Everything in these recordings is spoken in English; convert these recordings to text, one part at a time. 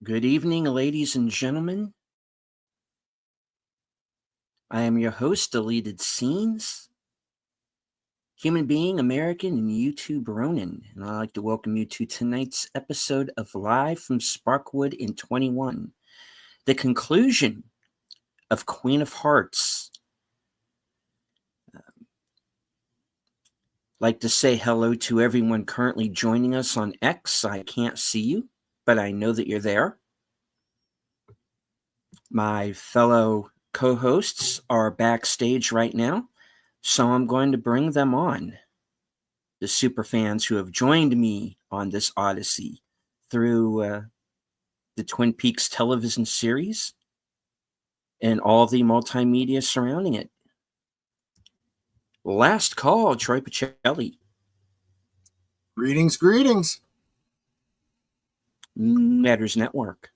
Good evening, ladies and gentlemen. I am your host, Deleted Scenes, human being, American, and YouTube Ronin, and I'd like to welcome you to tonight's episode of Live from Sparkwood in 21, the conclusion of Queen of Hearts. Like to say hello to everyone currently joining us on X. I can't see you, but I know that you're there. My fellow co-hosts are backstage right now, so I'm going to bring them on. The super fans who have joined me on this odyssey through the Twin Peaks television series and all the multimedia surrounding it. Last call, Troy Pacelli. Greetings. Matters Network.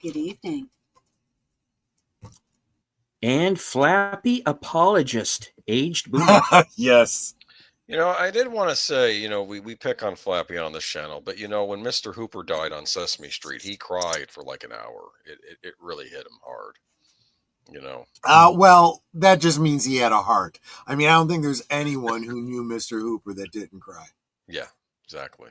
Good evening. And Flappy Apologist, Aged Boomer. Yes. I did want to say, we pick on Flappy on this channel, but when Mr. Hooper died on Sesame Street, he cried for like an hour. It really hit him hard. Well, that just means he had a heart. I mean, I don't think there's anyone who knew Mr. Hooper that didn't cry. Yeah, exactly.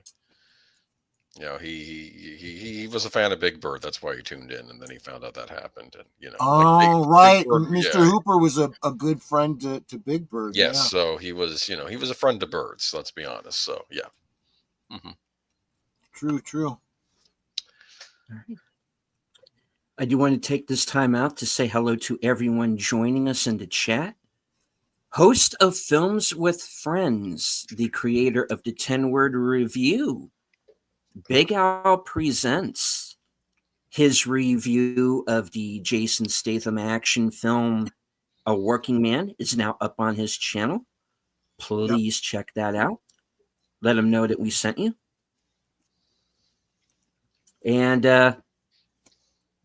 He was a fan of Big Bird. That's why he tuned in, and then he found out that happened. And right. Big Bird, Mr. Hooper was a good friend to Big Bird. Yes, yeah. So he was a friend to birds. Let's be honest. So yeah. Mm-hmm. True. All right. I do want to take this time out to say hello to everyone joining us in the chat. Host of Films with Friends, the creator of the 10-word review, Big Al presents his review of the Jason Statham action film, A Working Man, is now up on his channel. Please check that out. Let him know that we sent you. And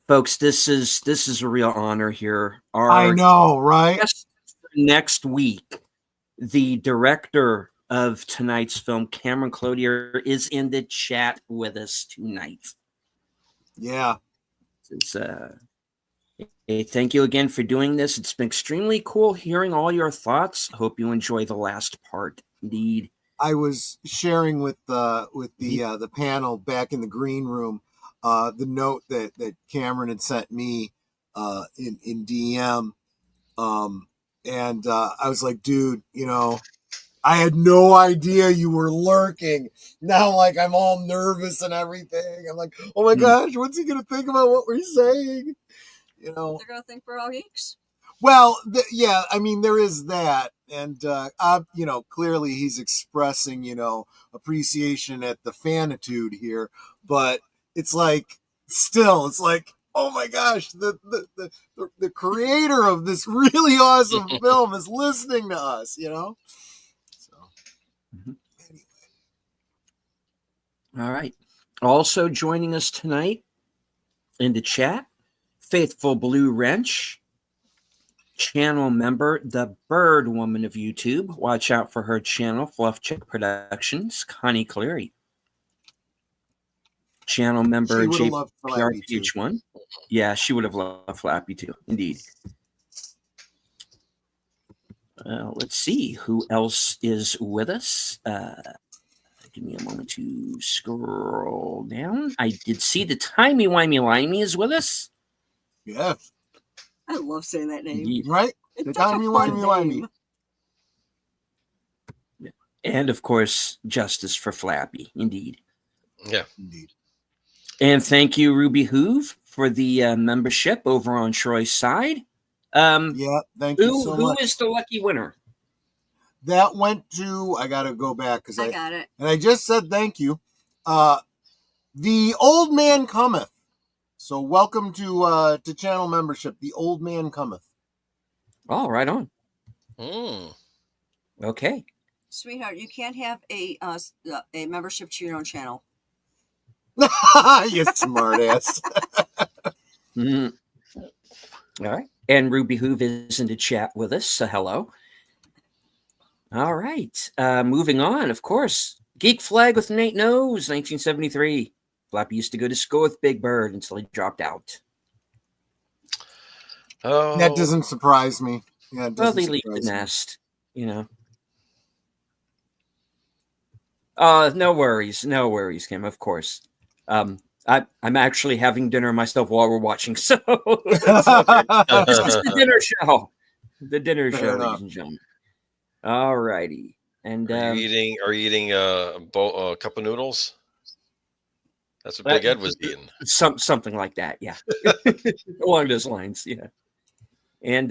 folks, this is a real honor here. I know, right? Next week, the director of tonight's film, Cameron Cloutier, is in the chat with us tonight. Yeah. Hey, thank you again for doing this. It's been extremely cool hearing all your thoughts. Hope you enjoy the last part. Indeed. I was sharing with the panel back in the green room the note that Cameron had sent me in DM. And I was like, dude, I had no idea you were lurking. Now, like, I'm all nervous and everything. I'm like, oh my gosh, what's he going to think about what we're saying? They're going to think we're all geeks. Well, yeah, I mean, there is that. And, clearly he's expressing, appreciation at the fanitude here. But it's like, oh my gosh, the creator of this really awesome film is listening to us, So, anyway. All right. Also joining us tonight in the chat, Faithful Blue Wrench, channel member, the Bird Woman of YouTube. Watch out for her channel, Fluff Chick Productions, Connie Cleary. Channel member JPRPH1. Yeah, she would have loved Flappy too. Indeed. Let's see who else is with us. Give me a moment to scroll down. I did see the Timey Wimey Limey is with us. Yeah. I love saying that name. Indeed. Right? The Timey Wimey Limey. And of course, justice for Flappy. Indeed. Yeah. Indeed. And thank you, Ruby Hoove, for the membership over on Troy's side. Thank you so much. Who is the lucky winner? That went to, I got to go back because I got it. And I just said thank you. The Old Man Cometh. So welcome to channel membership. The Old Man Cometh. Oh, right on. Okay. Sweetheart, you can't have a membership to your own channel. You smart ass. All right. And Ruby Hoove is in the chat with us, so hello. All right. Moving on, of course. Geek Flag with Nate Knows, 1973. Flappy used to go to school with Big Bird until he dropped out. Oh, That doesn't surprise me. Yeah, it Well, doesn't they leave the surprise me. nest, you know. No worries, Kim. Of course. I'm actually having dinner myself while we're watching, so it's okay. This is the dinner show. The dinner Fair show, enough. ladies and gentlemen. All righty. And Are you eating a cup of noodles? That's what Big Ed was eating. something like that, yeah. Along those lines, yeah. And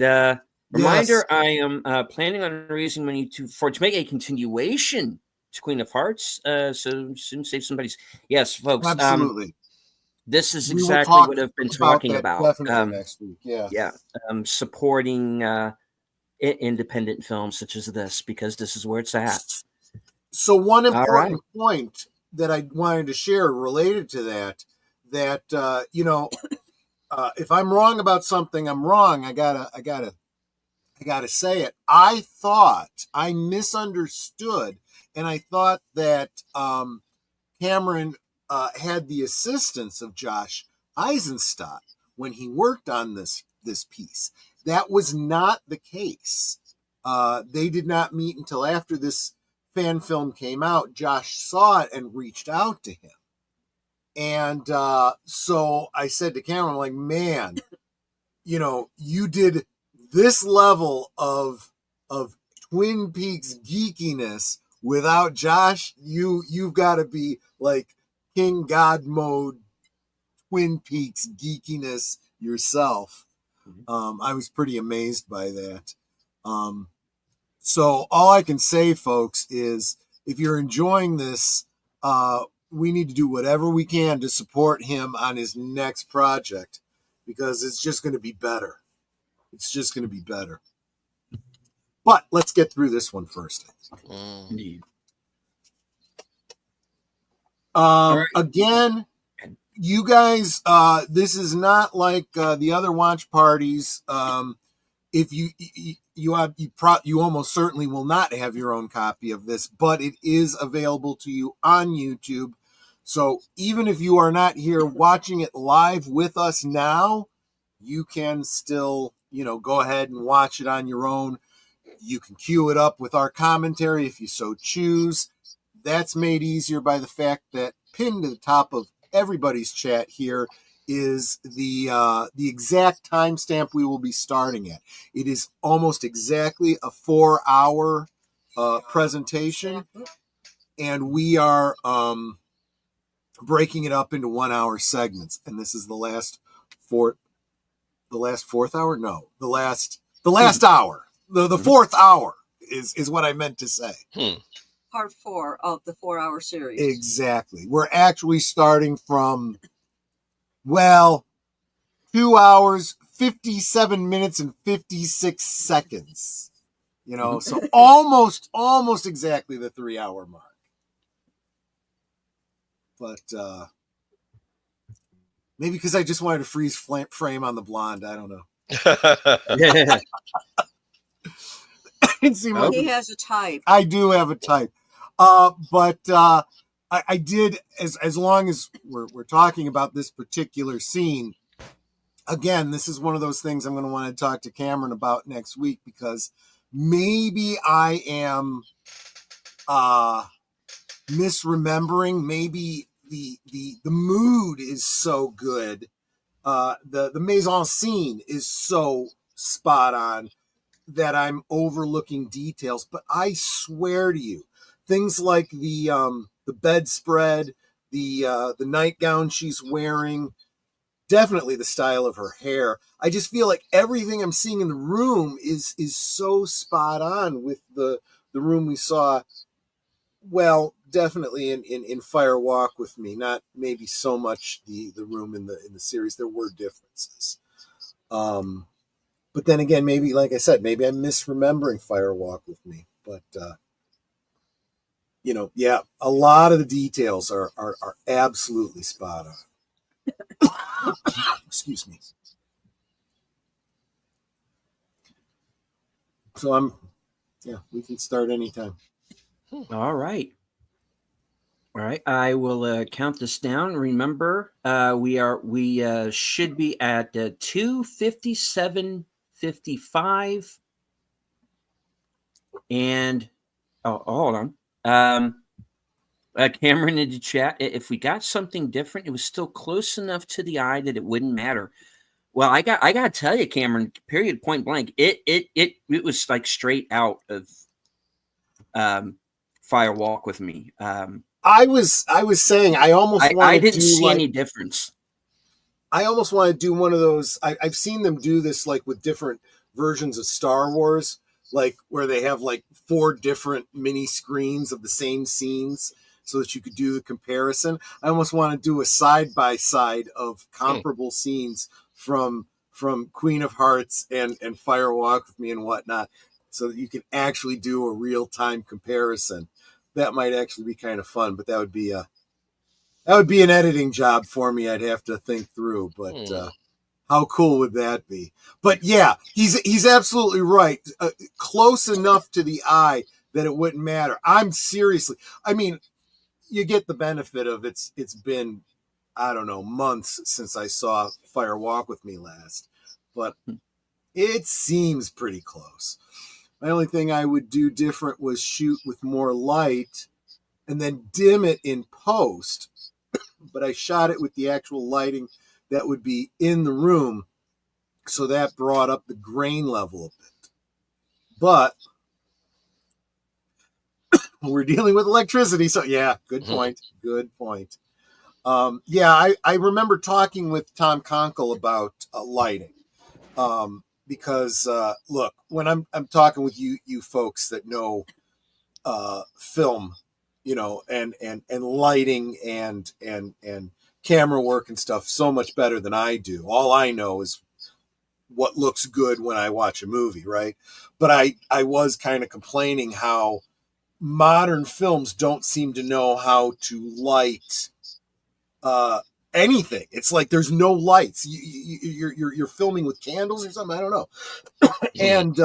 reminder, I am planning on raising money to make a continuation to Queen of Hearts. So soon save somebody's. Yes, folks. Absolutely. This is We will exactly talk what I've been about talking that about. definitely next week. Yeah. Yeah, supporting independent films such as this, because this is where it's at. So one All right. important point that I wanted to share related to that if I'm wrong about something, I'm wrong. I gotta say it. I thought I misunderstood, and I thought that Cameron had the assistance of Josh Eisenstadt when he worked on this piece. That was not the case. They did not meet until after this fan film came out. Josh saw it and reached out to him. And so I said to Cameron, I'm like, man, you did this level of Twin Peaks geekiness without Josh. You've got to be like King God mode Twin Peaks geekiness yourself. I was pretty amazed by that. So all I can say, folks, is if you're enjoying this, we need to do whatever we can to support him on his next project, because it's just going to be better. It's just going to be better. But let's get through this one first. Indeed. Again, you guys, this is not like the other watch parties. If you almost certainly will not have your own copy of this, but it is available to you on YouTube. So even if you are not here watching it live with us now, you can still, go ahead and watch it on your own. You can queue it up with our commentary if you so choose. That's made easier by the fact that pinned to the top of everybody's chat here is the exact timestamp we will be starting at. It is almost exactly a 4-hour presentation, and we are breaking it up into 1-hour segments. And this is the last fourth hour. No, the last hour. The fourth hour is what I meant to say. Part 4 of the 4-hour series. Exactly. We're actually starting from 2 hours, 57 minutes, and 56 seconds. So almost exactly the 3-hour mark. But maybe because I just wanted to freeze frame on the blonde. I don't know. Yeah. It seemed like He has a type. I do have a type. But I did, as long as we're talking about this particular scene, again, this is one of those things I'm going to want to talk to Cameron about next week, because maybe I am misremembering. Maybe the mood is so good. The mise en scene is so spot on that I'm overlooking details. But I swear to you, things like the bedspread, the nightgown she's wearing, definitely the style of her hair. I just feel like everything I'm seeing in the room is so spot on with the room we saw. Well, definitely in Fire Walk with Me, not maybe so much the room in the series. There were differences. But then again, maybe, like I said, maybe I'm misremembering Fire Walk with Me. But yeah, a lot of the details are absolutely spot on. Excuse me. So we can start anytime. All right. All right, I will count this down. Remember, we should be at 2:57:55, and hold on. Cameron in the chat. If we got something different, it was still close enough to the eye that it wouldn't matter. Well, I got to tell you, Cameron. Period. Point blank. It was like straight out of Fire Walk with Me. I was saying I almost want I to didn't do see like any difference. I almost want to do one of those. I've seen them do this like with different versions of Star Wars, like where they have like 4 different mini screens of the same scenes so that you could do the comparison. I almost want to do a side by side of comparable scenes from Queen of Hearts and Fire Walk with Me and whatnot, so that you can actually do a real time comparison. That might actually be kind of fun, but that would be an editing job for me. I'd have to think through, but how cool would that be? But yeah, he's absolutely right. Close enough to the eye that it wouldn't matter. I mean, you get the benefit of it's been, I don't know, months since I saw Fire Walk with Me last, but it seems pretty close. My only thing I would do different was shoot with more light and then dim it in post. But I shot it with the actual lighting that would be in the room, so that brought up the grain level a bit. But we're dealing with electricity, so yeah, good point. Good point. Yeah, I remember talking with Tom Conkle about lighting, because look, when I'm talking with you folks that know film, and lighting and camera work and stuff so much better than I do. All I know is what looks good when I watch a movie, right? But I was kind of complaining how modern films don't seem to know how to light anything. It's like there's no lights. You're filming with candles or something. I don't know. And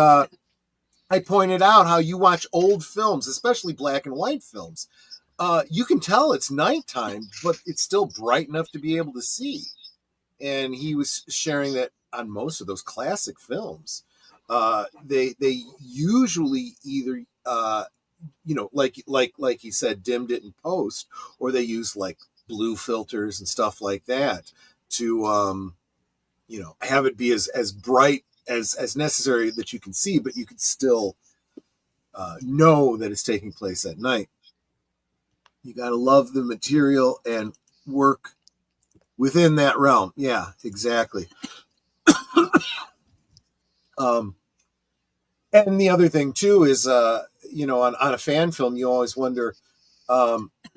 I pointed out how you watch old films, especially black and white films. You can tell it's nighttime, but it's still bright enough to be able to see. And he was sharing that on most of those classic films, they usually either like he said, dimmed it in post, or they use like blue filters and stuff like that to have it be as bright as necessary that you can see, but you can still know that it's taking place at night. You got to love the material and work within that realm. Yeah, exactly. And the other thing too is, on a fan film, you always wonder,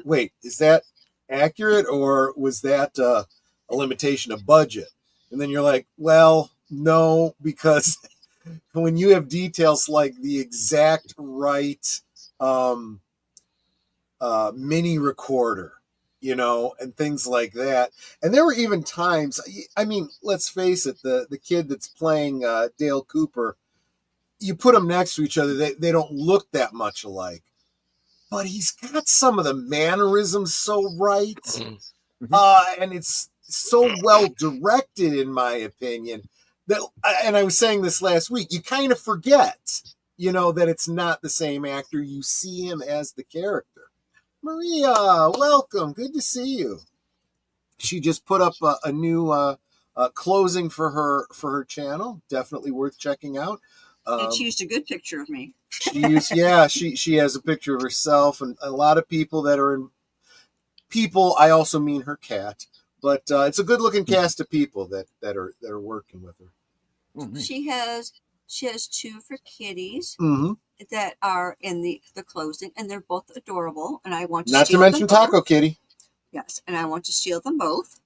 wait, is that accurate, or was that a limitation of budget? And then you're like, well, no, because when you have details like the exact right mini recorder, and things like that. And there were even times, I mean, let's face it, the kid that's playing Dale Cooper, you put them next to each other, they don't look that much alike. But he's got some of the mannerisms so right. And it's so well directed, in my opinion, that, and I was saying this last week, you kind of forget, that it's not the same actor. You see him as the character. Maria, welcome. Good to see you. She just put up a new closing for her channel. Definitely worth checking out. And she used a good picture of me. She has a picture of herself, and a lot of people that are in people. I also mean her cat, but it's a good looking cast of people that are working with her. Oh, nice. She has 2 for kitties Mm-hmm. that are in the closing, and they're both adorable. And I want to Not to steal mention them Taco both. Kitty. Yes, and I want to steal them both.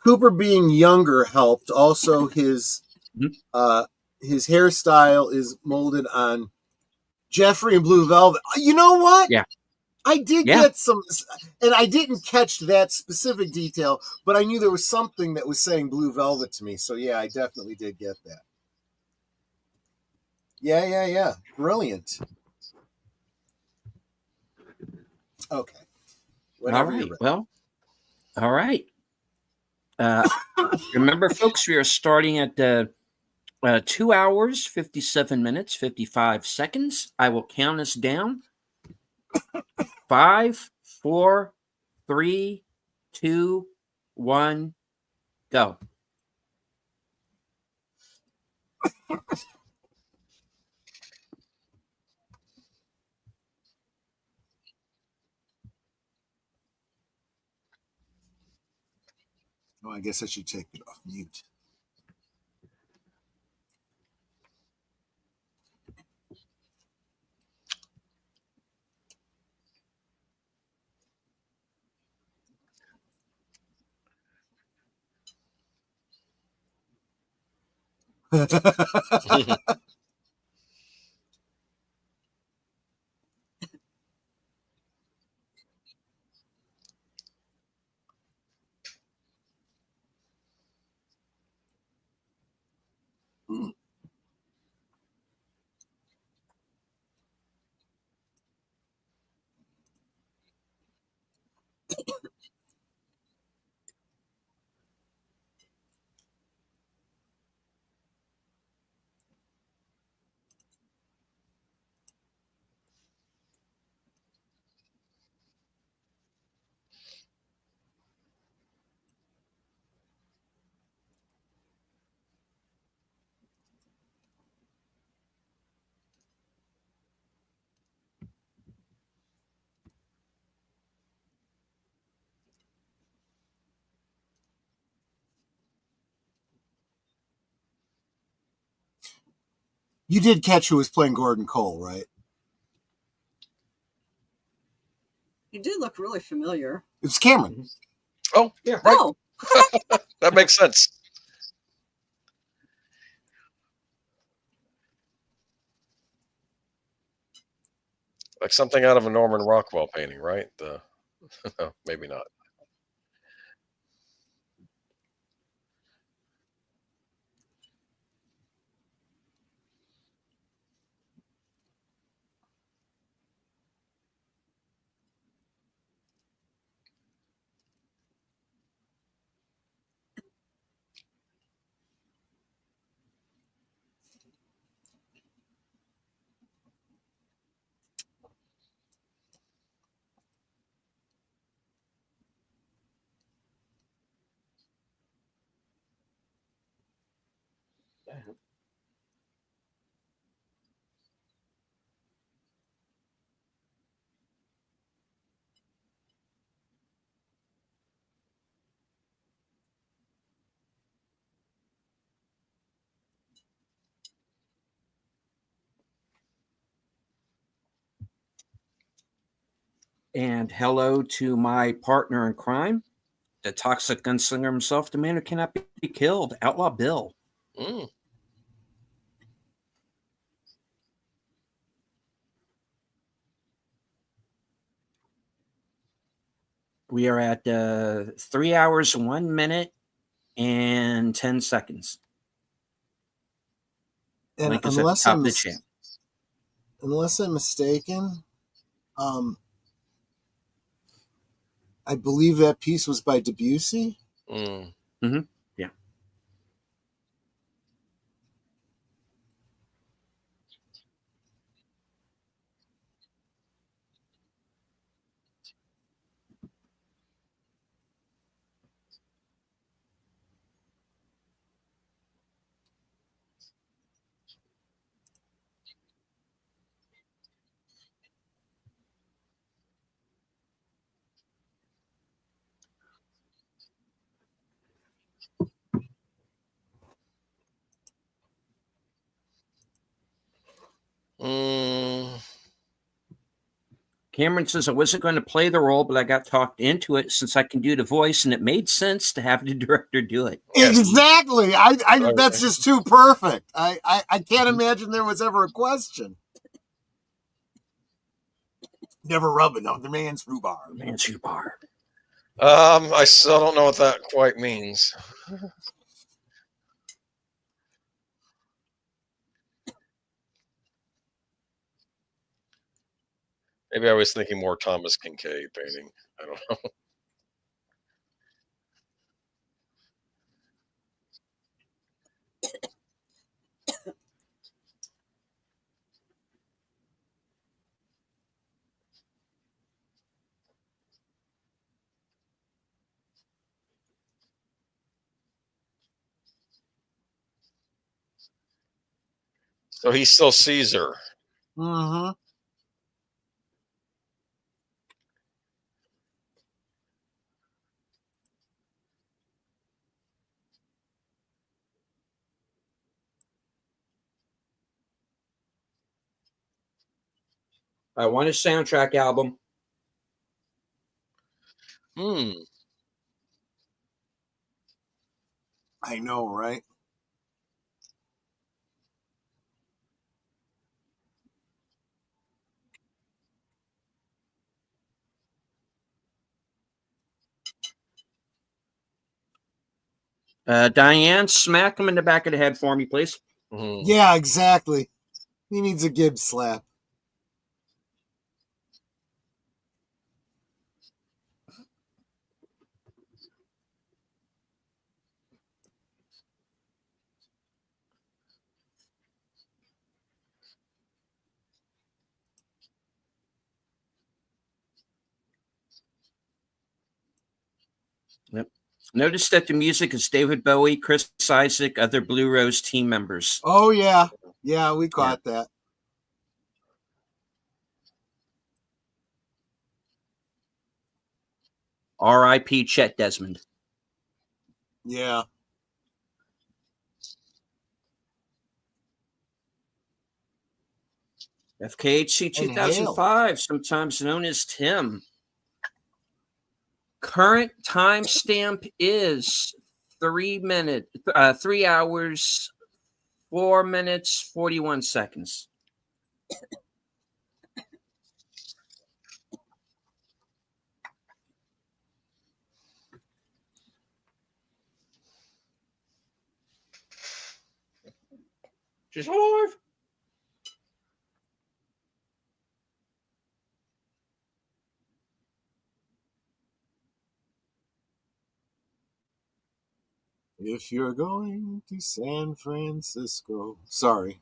Cooper being younger helped. Also, his hairstyle is molded on Jeffrey and Blue Velvet. You know what? Yeah. I did get some, and I didn't catch that specific detail, but I knew there was something that was saying Blue Velvet to me. So yeah, I definitely did get that. Yeah. Brilliant. Okay. All Whenever you're right. ready. Well, all right. Remember, folks, we are starting at 2 hours, 57 minutes, 55 seconds. I will count us down. 5, 4, 3, 2, 1, go. Oh, I guess I should take it off mute. You did catch who was playing Gordon Cole, right? He did look really familiar. It was Cameron. Oh, Yeah. right. Oh, That makes sense. Like something out of a Norman Rockwell painting, right? No, maybe not. And hello to my partner in crime, the toxic gunslinger himself, the man who cannot be killed, Outlaw Bill. Mm. We are at 3 hours, 1 minute, and 10 seconds. And Link is at the top of the chat. unless I'm mistaken, I believe that piece was by Debussy. Mm. Mm-hmm. Yeah. Mm. Cameron says, I wasn't going to play the role, but I got talked into it since I can do the voice, and it made sense to have the director do it. Yes. Exactly. I Right, that's right. just too perfect. I can't imagine there was ever a question. Never rubbing on the man's rhubarb. Man's rhubarb. I still don't know what that quite means. Maybe I was thinking more Thomas Kincaid painting. I don't know. So he's still Caesar. Mm-hmm. I want a soundtrack album. Hmm. I know, right? Diane, smack him in the back of the head for me, please. Mhm. Yeah, exactly. He needs a Gibbs slap. Yep. Notice that the music is David Bowie, Chris Isaak, other Blue Rose team members. Oh yeah, yeah, we caught that. R.I.P. Chet Desmond. Yeah. FKHC And Hale. 2005, sometimes known as Tim. Current timestamp is 3 hours, 4 minutes, 41 seconds. She's alive. If you're going to San Francisco. Sorry.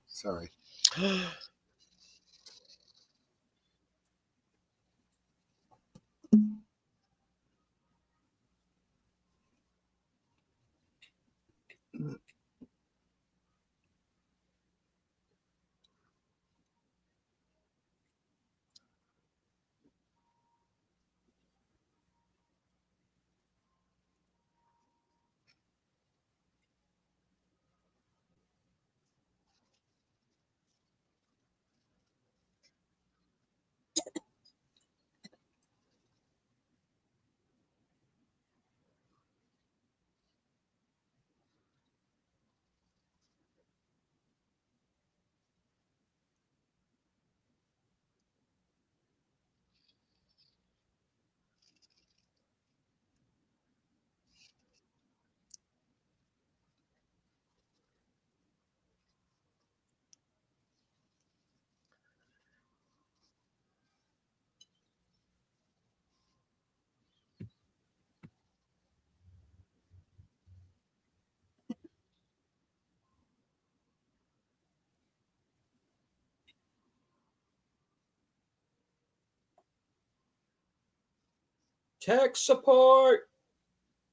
Tech support.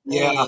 Yeah.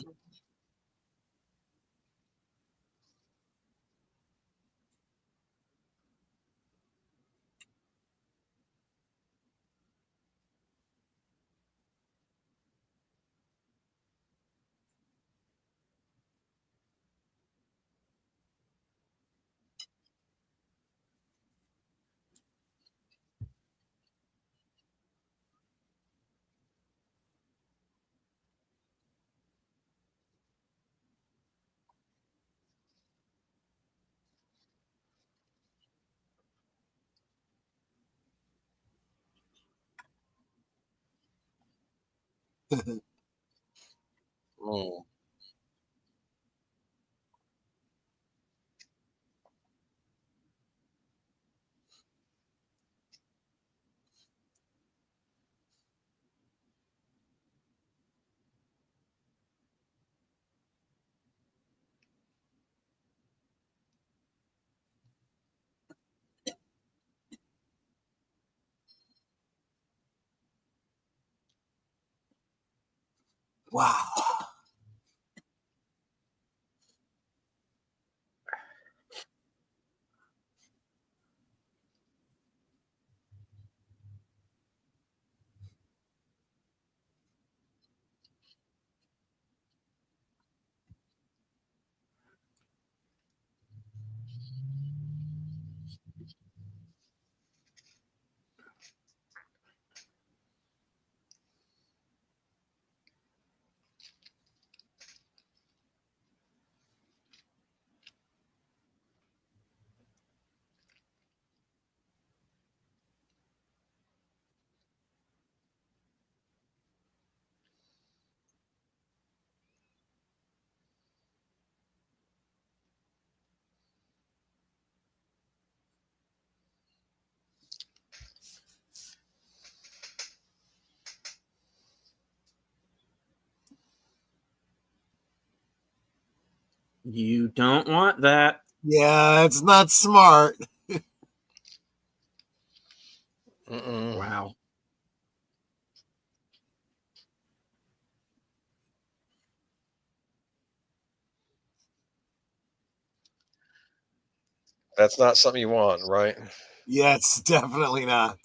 Mm. Wow. You don't want that. Yeah, it's not smart. Wow. That's not something you want, right? Yeah, it's definitely not.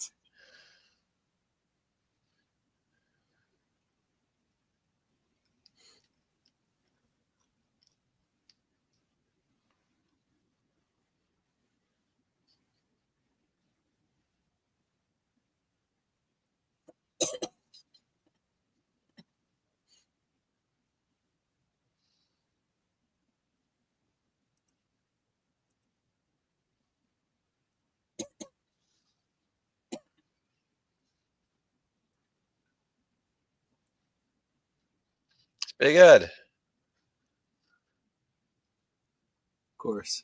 Big Ed. Of course.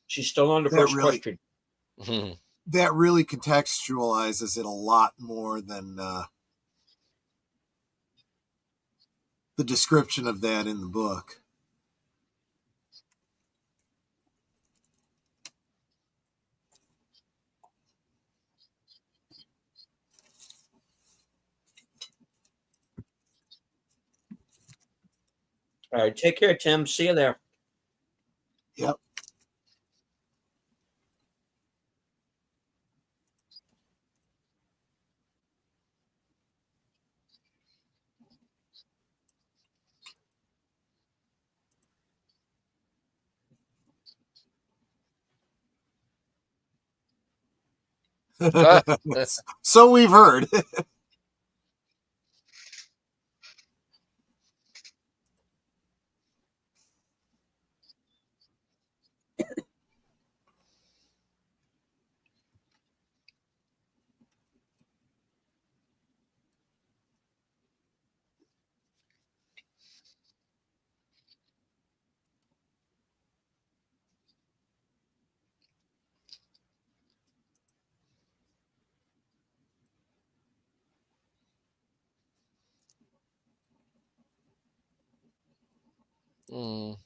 She's still on the That first really question. that really contextualizes it a lot more than the description of that in the book. All right, take care, Tim. See you there. Yep. So we've heard. Mm.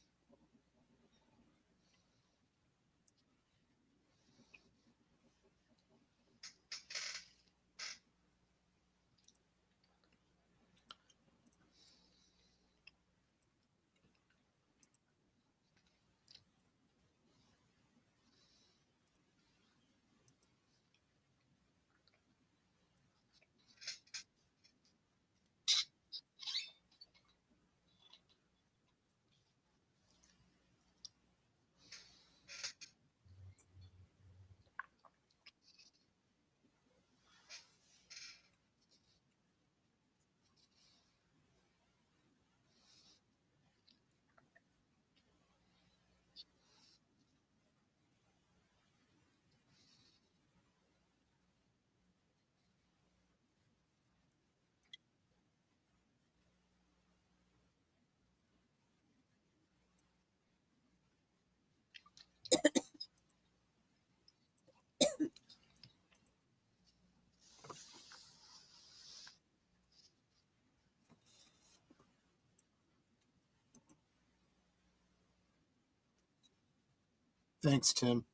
Thanks, Tim.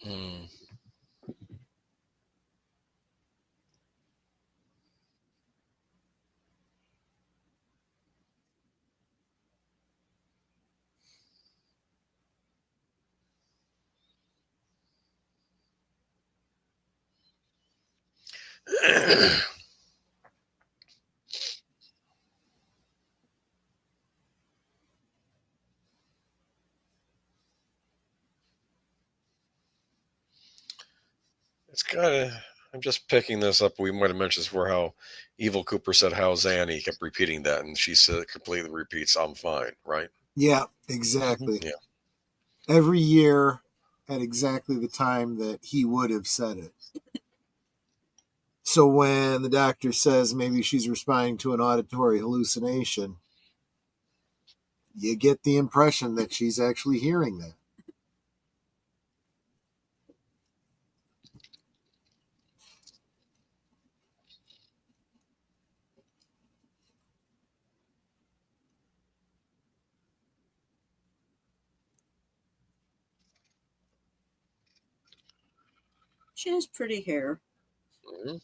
Hmm. It's kind of. I'm just picking this up. We might have mentioned this before how Evil Cooper said how's Annie. He kept repeating that, and she said completely repeats, "I'm fine," right? Yeah, exactly. Yeah. Every year at exactly the time that he would have said it. So when the doctor says maybe she's responding to an auditory hallucination, you get the impression that she's actually hearing that. She has pretty hair. Mhm.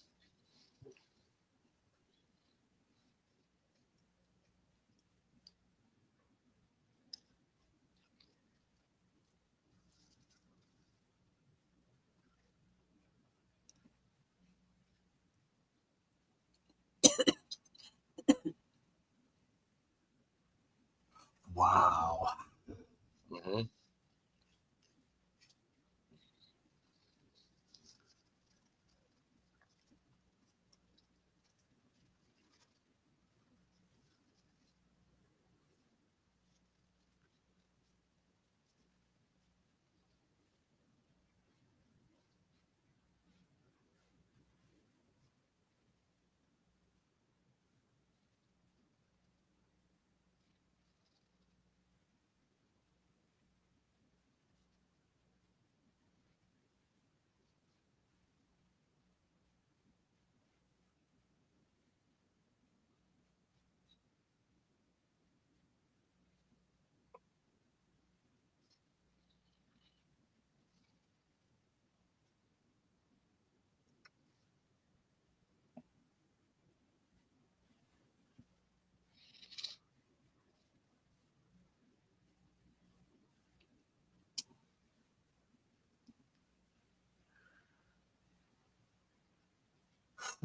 Wow. Mhm.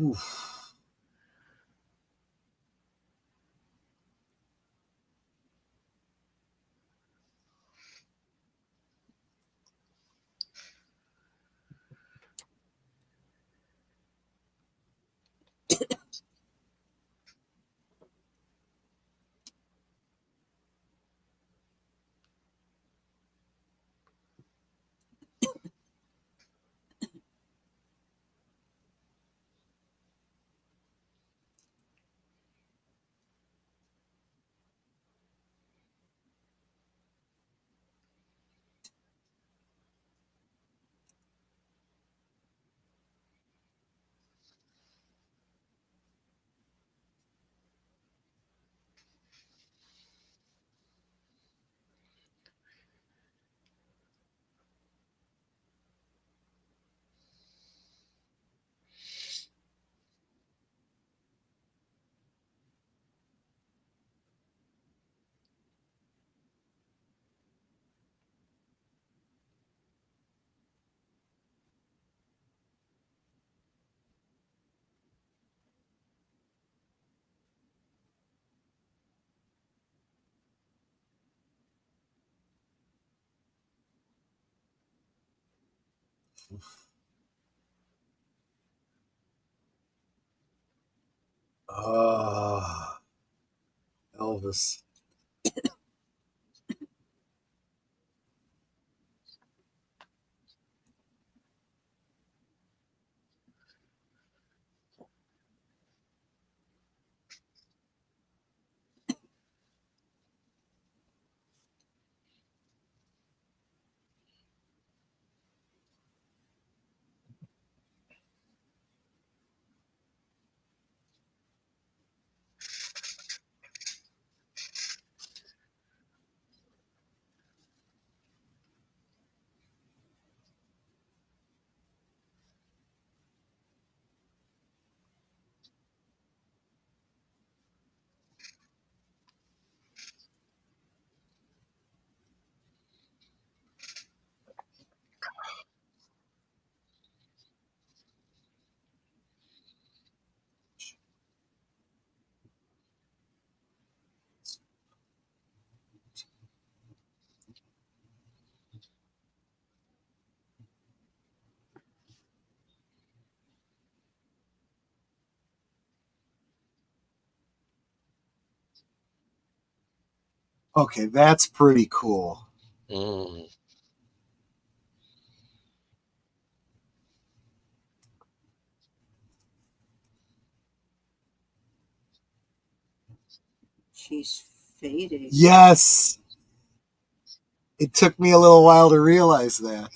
Oof. Ah, Elvis. Okay, that's pretty cool. Mm. She's fading. Yes. It took me a little while to realize that.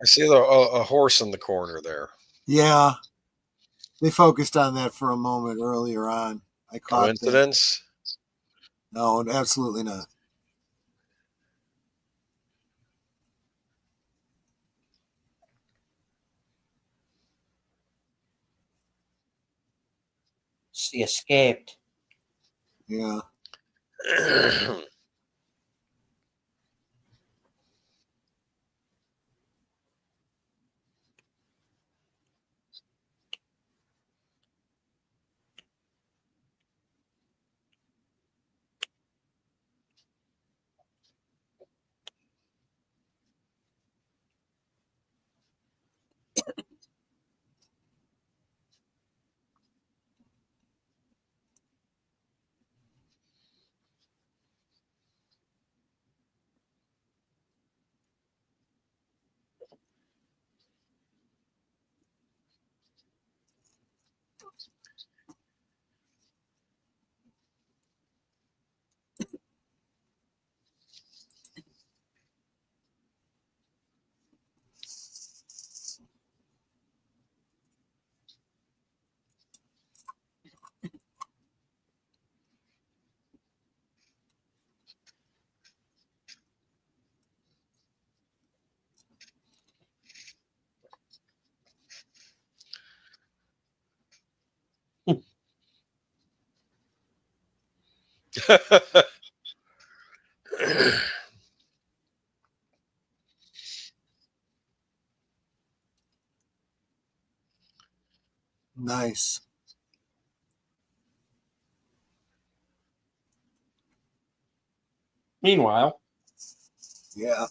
I see a horse in the corner there. Yeah, they focused on that for a moment earlier on. I caught that. Coincidence? No, absolutely not. She escaped. Yeah. Nice. Meanwhile, Yeah.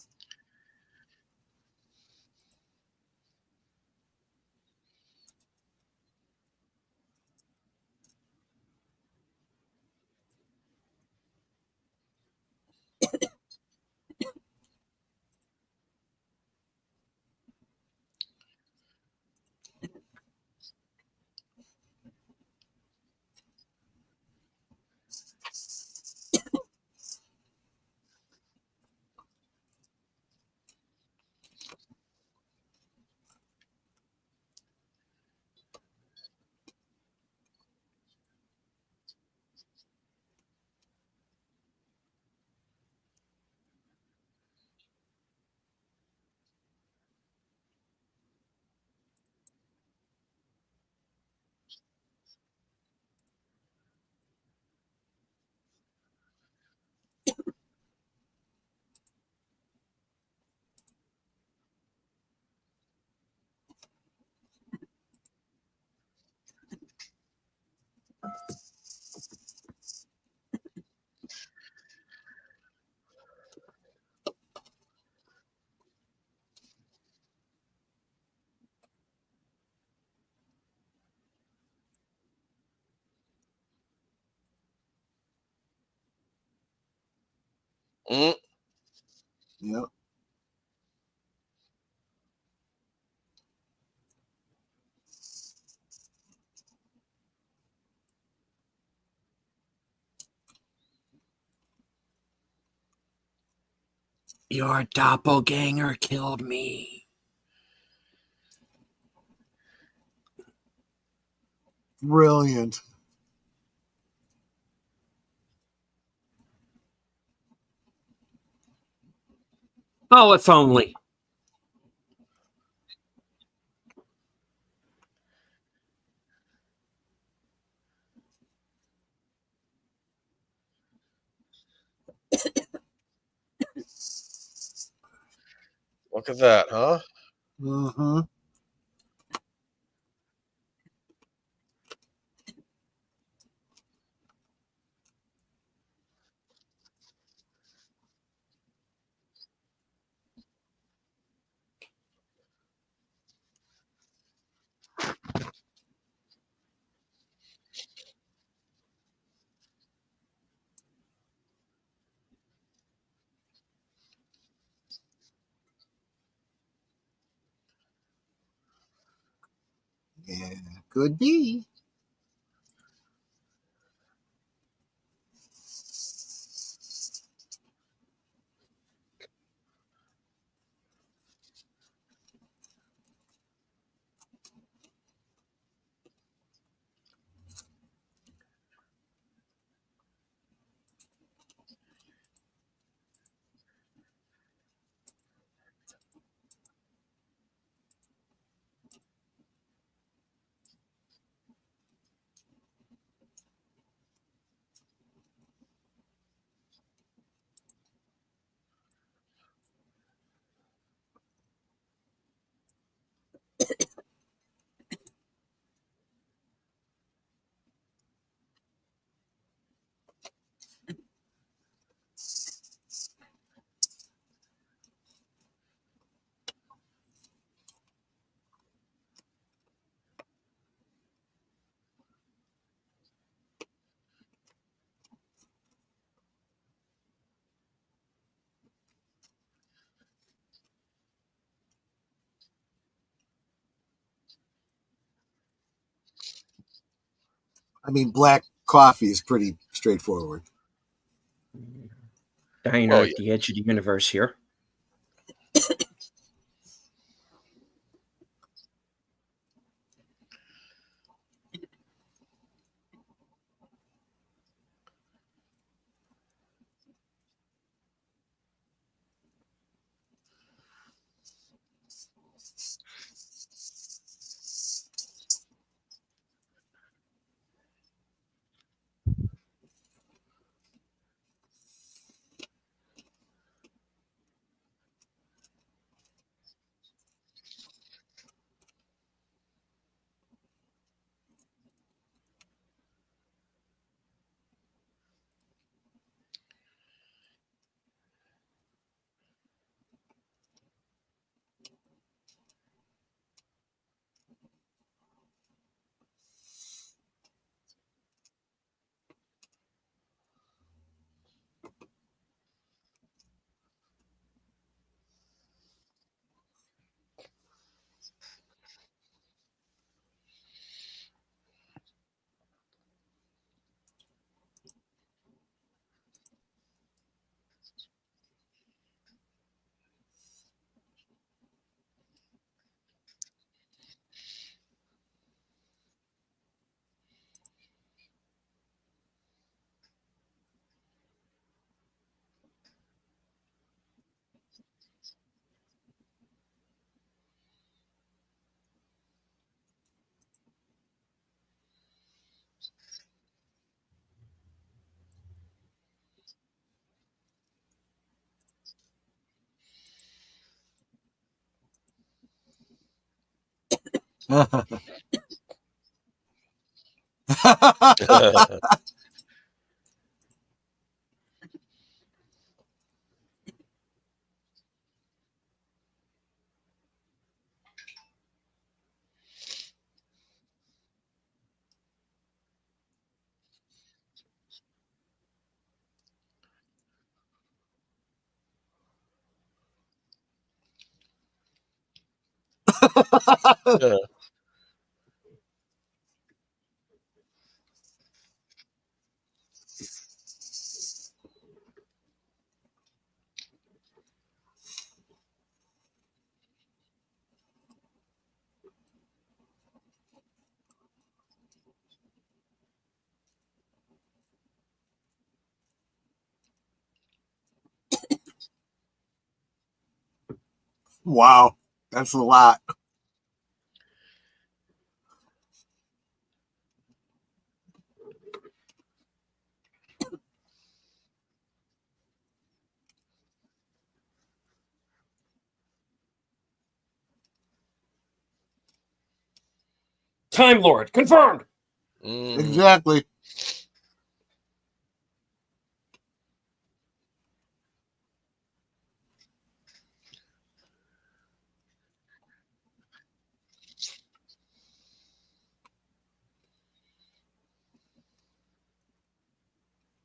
Mm. Yep. your doppelganger killed me. Brilliant. Oh, if only. Look at that, huh? Mm-hmm. Yeah. Could be. I mean, black coffee is pretty straightforward. Diner Well, at the edge of the universe here. Wow, that's a lot. Time Lord confirmed. Mm. Exactly.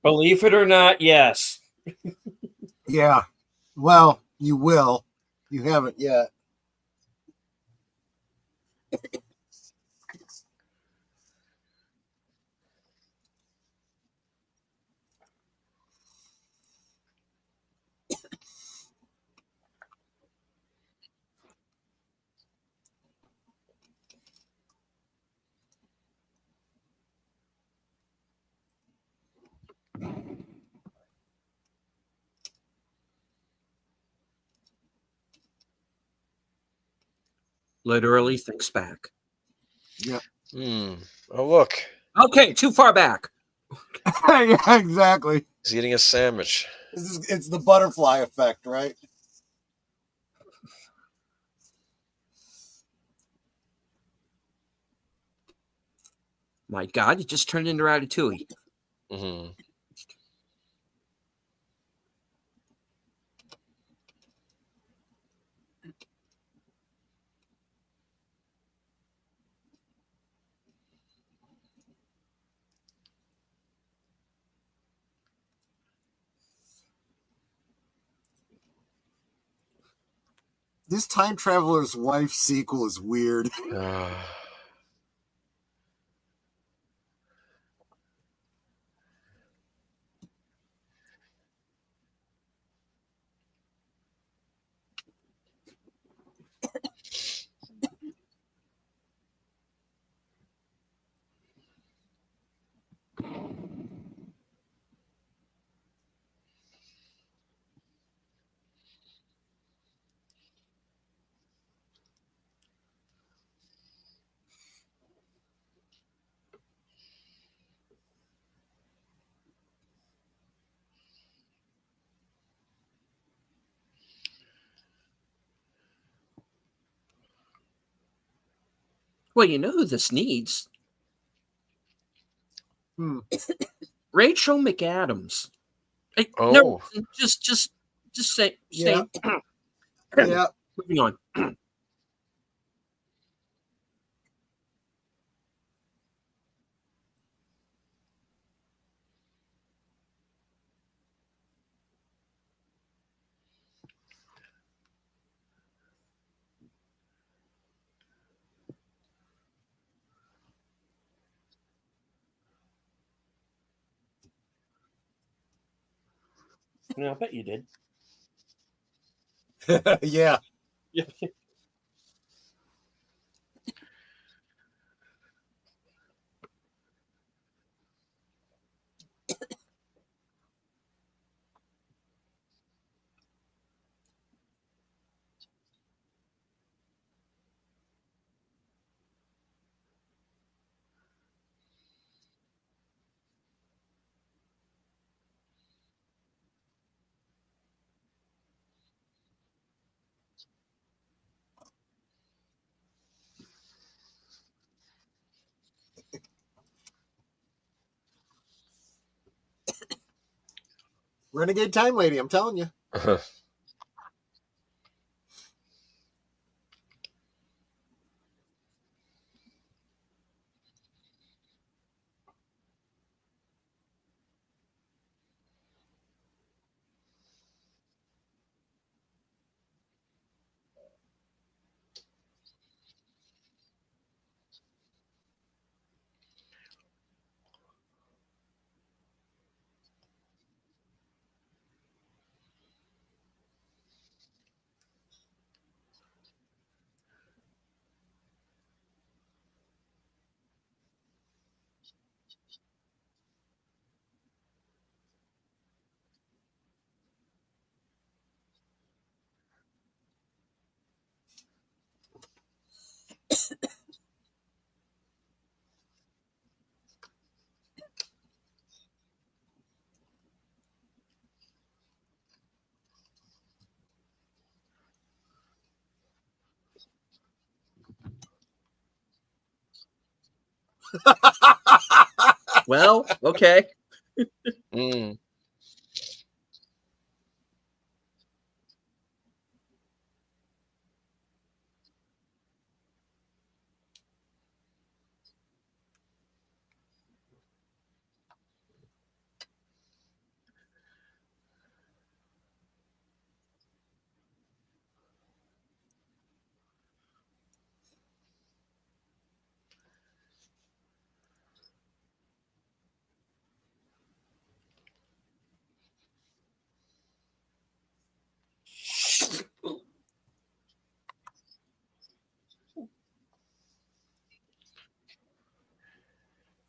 Believe it or not, yes. Yeah. Well, you will. You haven't yet. Literally thinks back. Yep. Oh, look. Okay, too far back. Yeah, exactly. He's eating a sandwich. It's the butterfly effect, right? My God, it just turned into Ratatouille. Mm-hmm. This Time Traveler's Wife sequel is weird. Well, you know who this needs? Hmm. Rachel McAdams. No, Oh. just say, Yeah. stay. Yeah. Moving on. No, I bet you did. Yeah. Yeah. Renegade Time Lady, I'm telling you. Well, okay. Mm.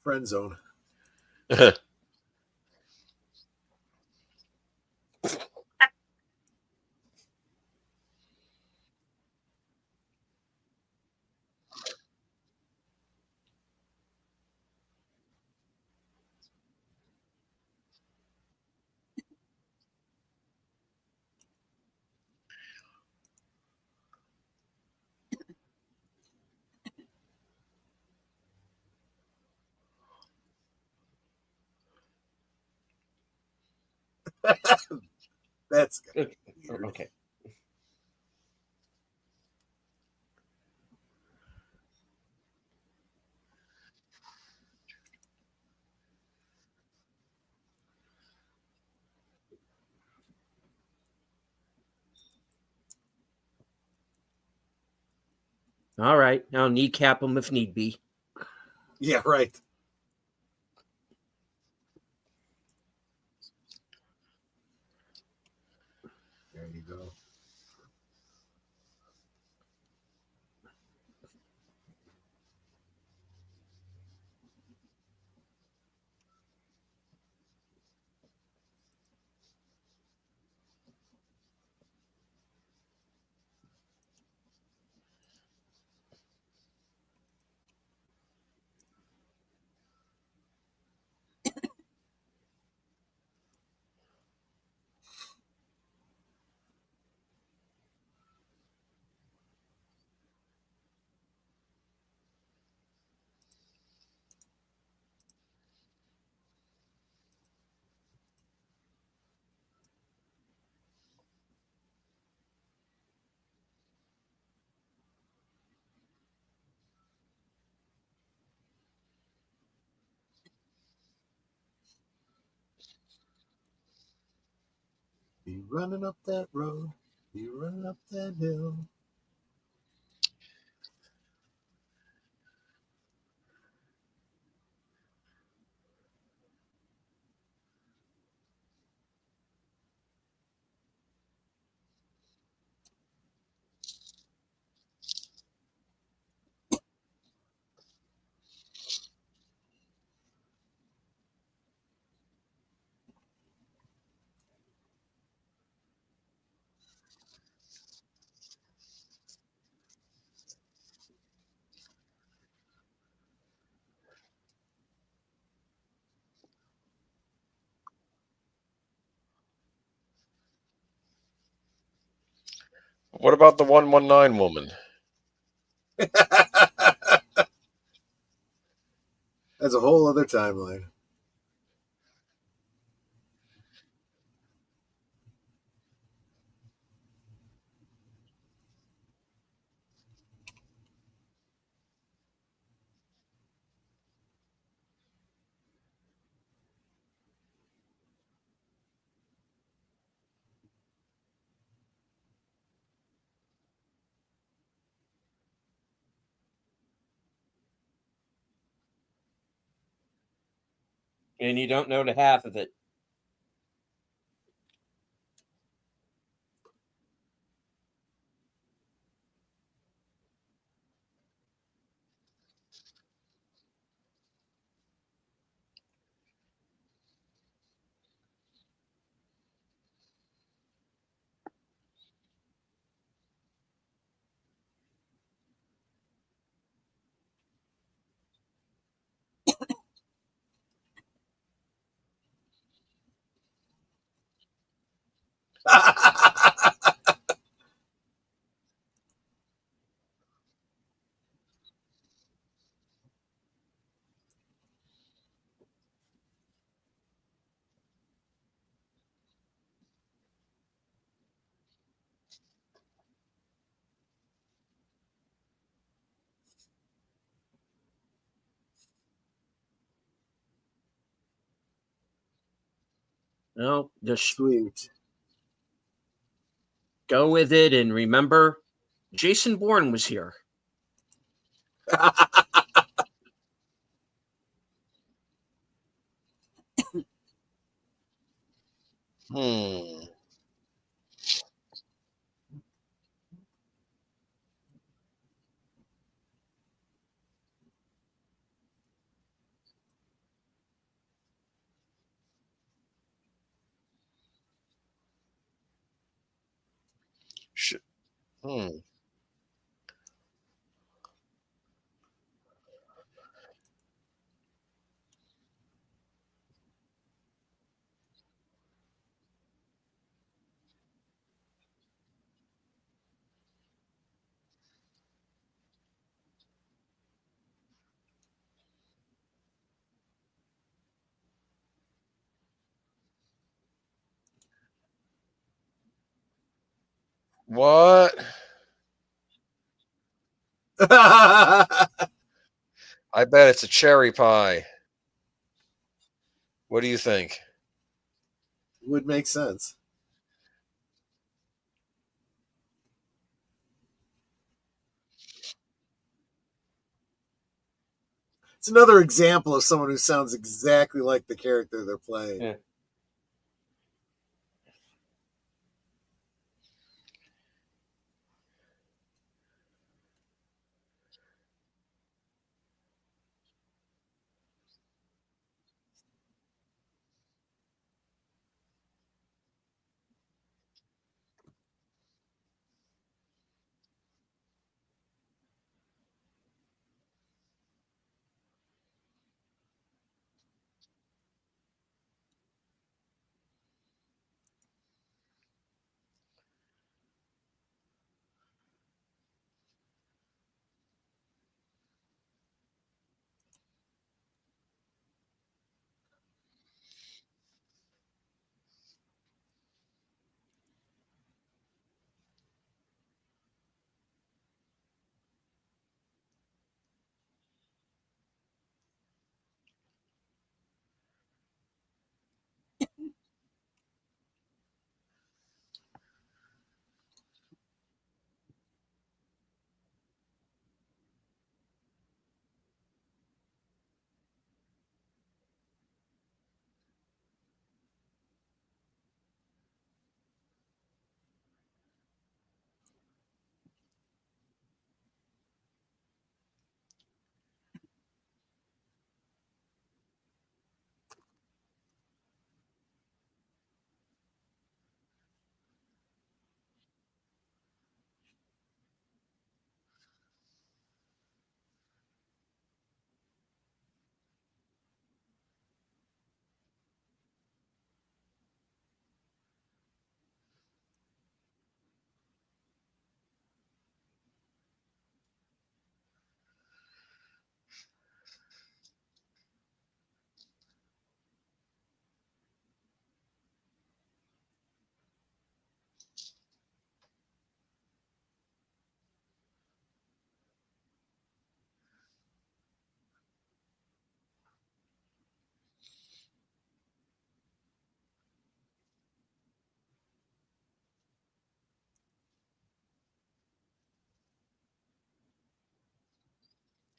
Friend zone. That's good. Okay. All right. I'll kneecap him if need be. Yeah, right. There you go. Be running up that road. Be running up that hill. What about the 119 woman? That's a whole other timeline. And you don't know the half of it. No, just Sweet. go with it and remember Jason Bourne was here. Hmm. Sh- Hmm. What? I bet it's a cherry pie. What do you think? Would make sense. It's another example of someone who sounds exactly like the character they're playing. Yeah.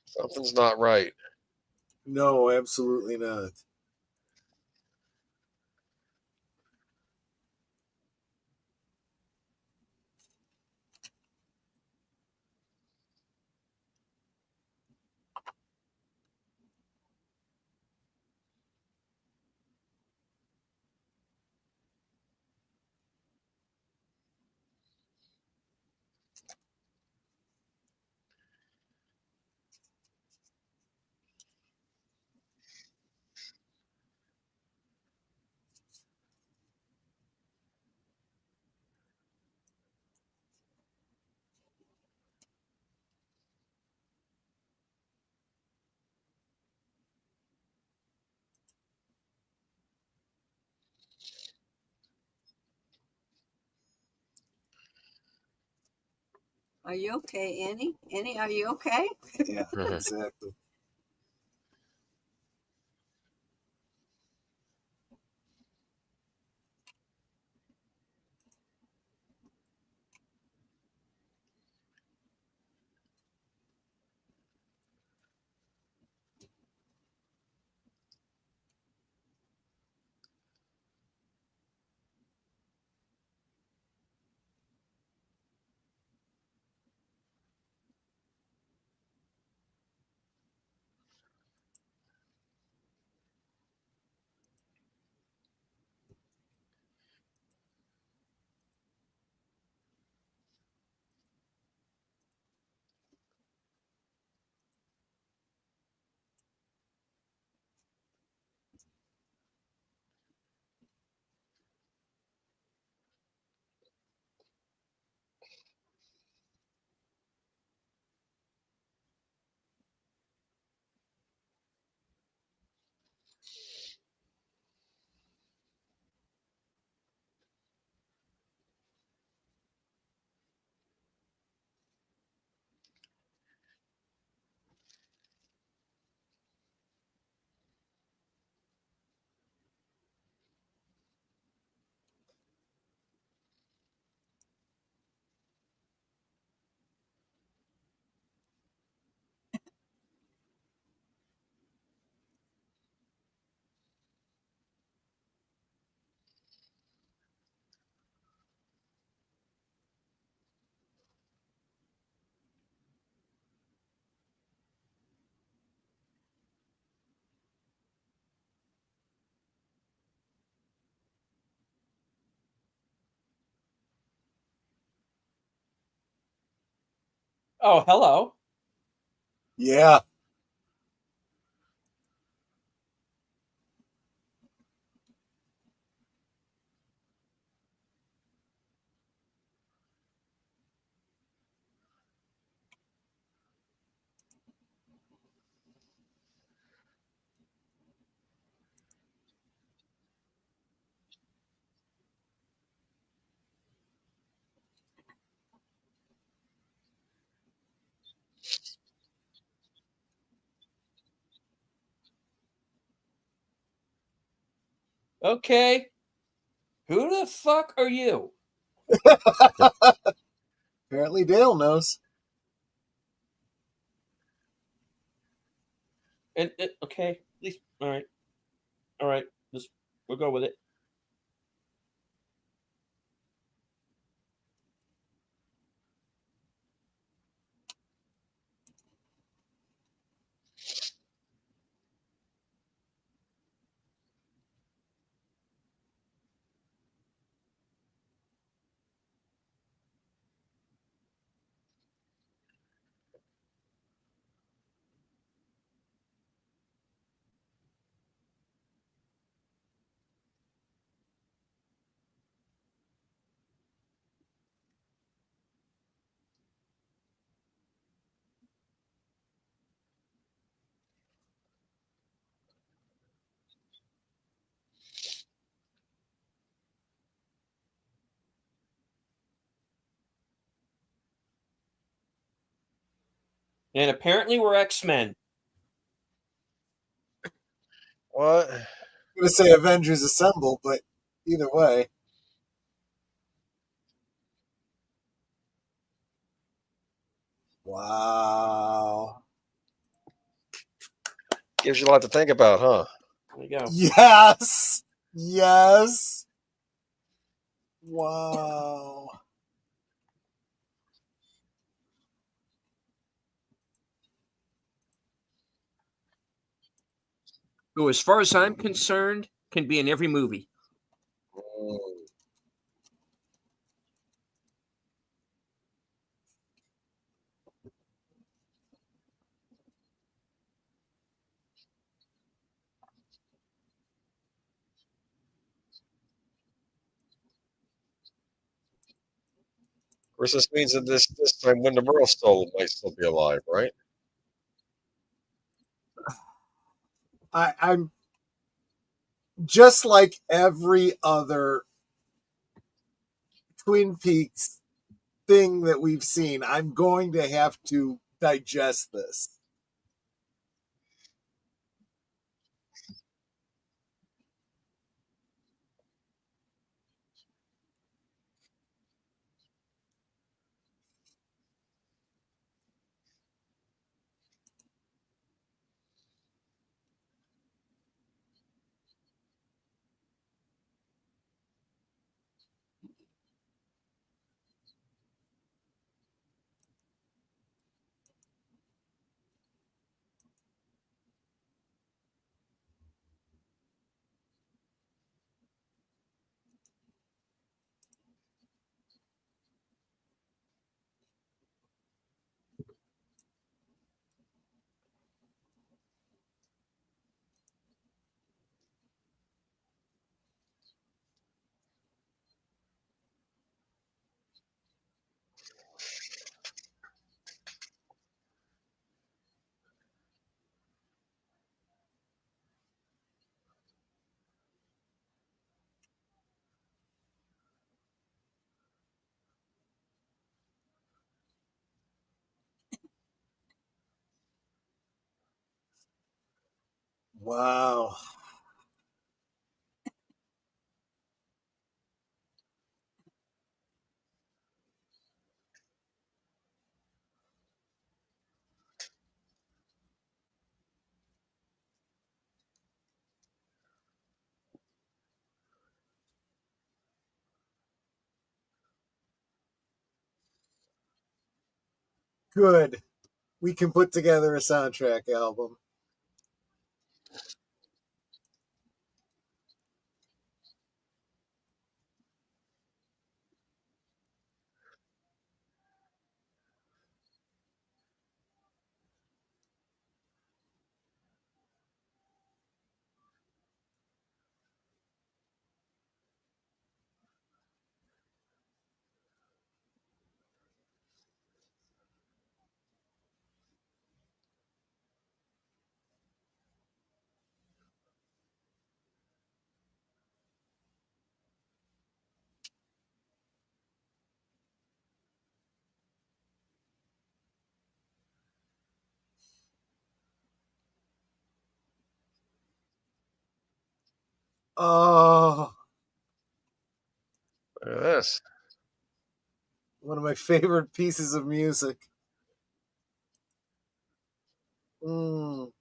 Something's not right. No, absolutely not. Are you okay, Annie? Annie, are you okay? Yeah, exactly. Oh, hello. Yeah. Okay. Who the fuck are you? Apparently Dale knows. And okay, at least all right. We'll go with it. And apparently we're X-Men. What? I'm going to say Avengers Assemble, but either way. Wow. Gives you a lot to think about, huh? There you go. Yes. Yes. Wow. Who, as far as I'm concerned, can be in every movie. Mm. Of course, this means that this time Wyndham Earl might still be alive, right? I'm just like every other Twin Peaks thing that we've seen. I'm going to have to digest this. Wow. Good. We can put together a soundtrack album. Oh, Look at this. one of my favorite pieces of music. Mm.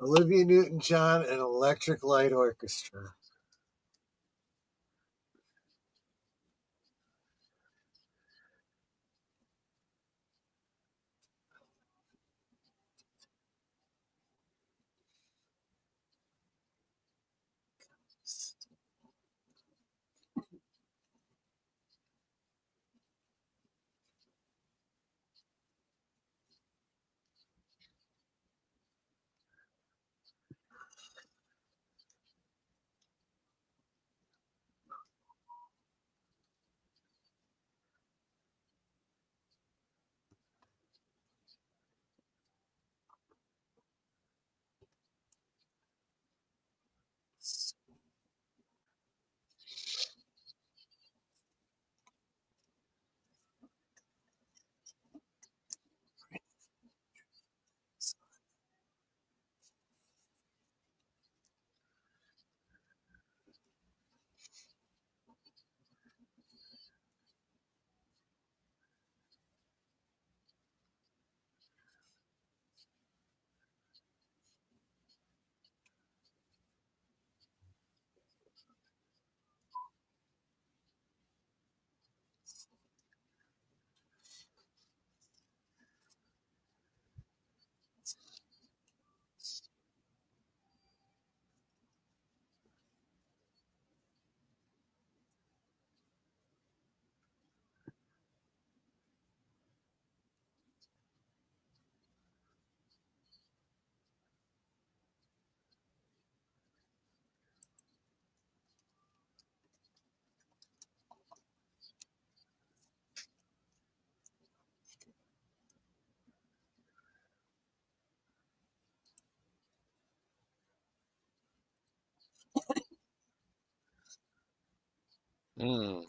Olivia Newton-John and Electric Light Orchestra. Mm.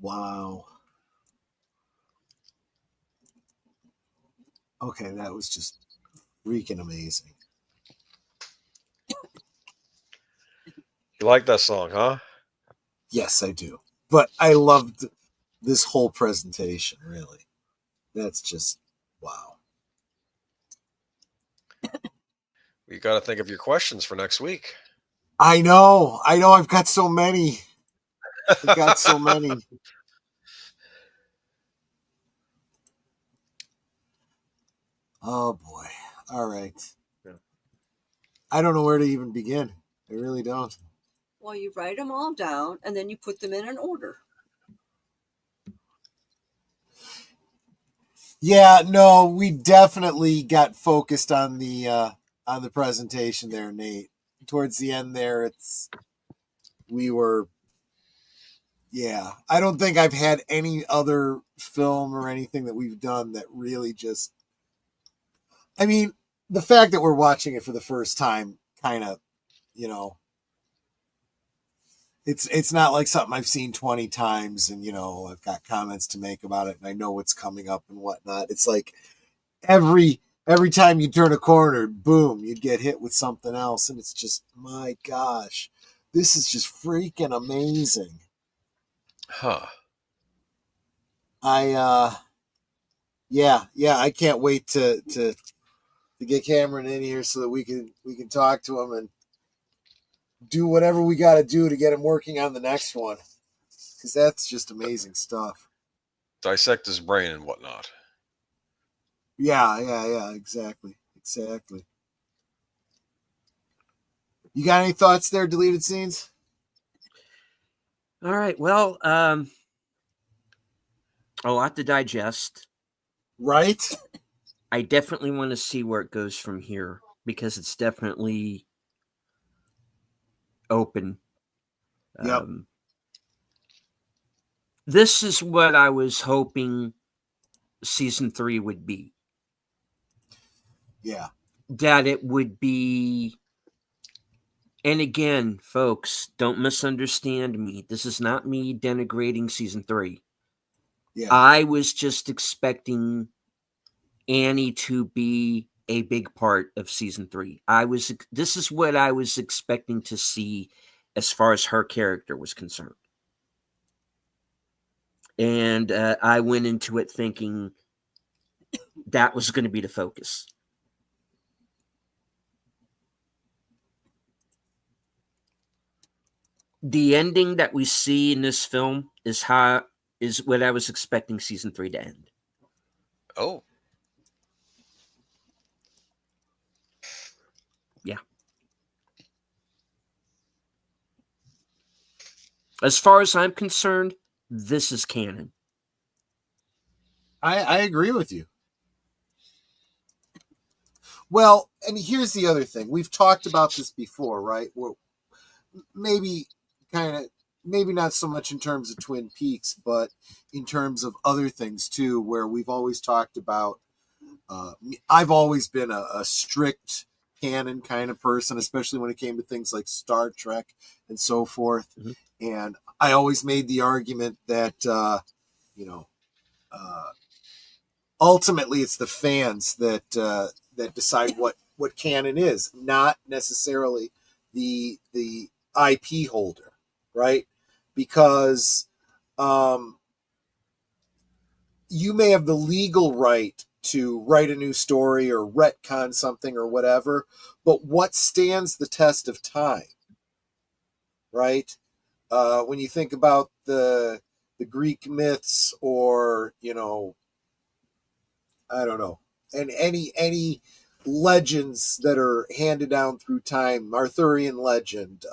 Wow. Okay, that was just freaking amazing. You like that song, huh? Yes, I do. But I loved this whole presentation, really. That's just wow. You got to think of your questions for next week. I know. I've got so many. I've got so many. Oh boy. All right. Yeah. I don't know where to even begin. I really don't. Well, you write them all down and then you put them in an order. Yeah, no, we definitely got focused on the presentation there, Nate. Towards the end there, we were yeah. I don't think I've had any other film or anything that we've done that really just I mean, the fact that we're watching it for the first time kind of, you know, it's not like something I've seen 20 times and I've got comments to make about it and I know what's coming up and whatnot. It's like every time you turn a corner, boom, you'd get hit with something else and it's just my gosh. This is just freaking amazing. Huh. Yeah, I can't wait to get Cameron in here so that we can talk to him and do whatever we got to do to get him working on the next one because that's just amazing stuff. Dissect his brain and whatnot. Yeah, exactly. You got any thoughts there, deleted scenes? All right. Well, a lot to digest. Right? I definitely want to see where it goes from here because it's definitely open. Yep. This is what I was hoping season 3 would be. Yeah. That it would be. And again, folks, don't misunderstand me. This is not me denigrating season 3. Yeah. I was just expecting Annie to be a big part of season 3. This is what I was expecting to see as far as her character was concerned. And I went into it thinking that was going to be the focus. The ending that we see in this film is what I was expecting season 3 to end. Oh. As far as I'm concerned, this is canon. I agree with you. Well, and here's the other thing. We've talked about this before, right? Well, maybe not so much in terms of Twin Peaks, but in terms of other things too, where we've always talked about, I've always been a strict canon kind of person, especially when it came to things like Star Trek and so forth. Mm-hmm. And I always made the argument that, ultimately it's the fans that decide what canon is, not necessarily the IP holder, right? Because you may have the legal right to write a new story or retcon something or whatever, but what stands the test of time, right? When you think about the Greek myths, or I don't know, and any legends that are handed down through time, Arthurian legend,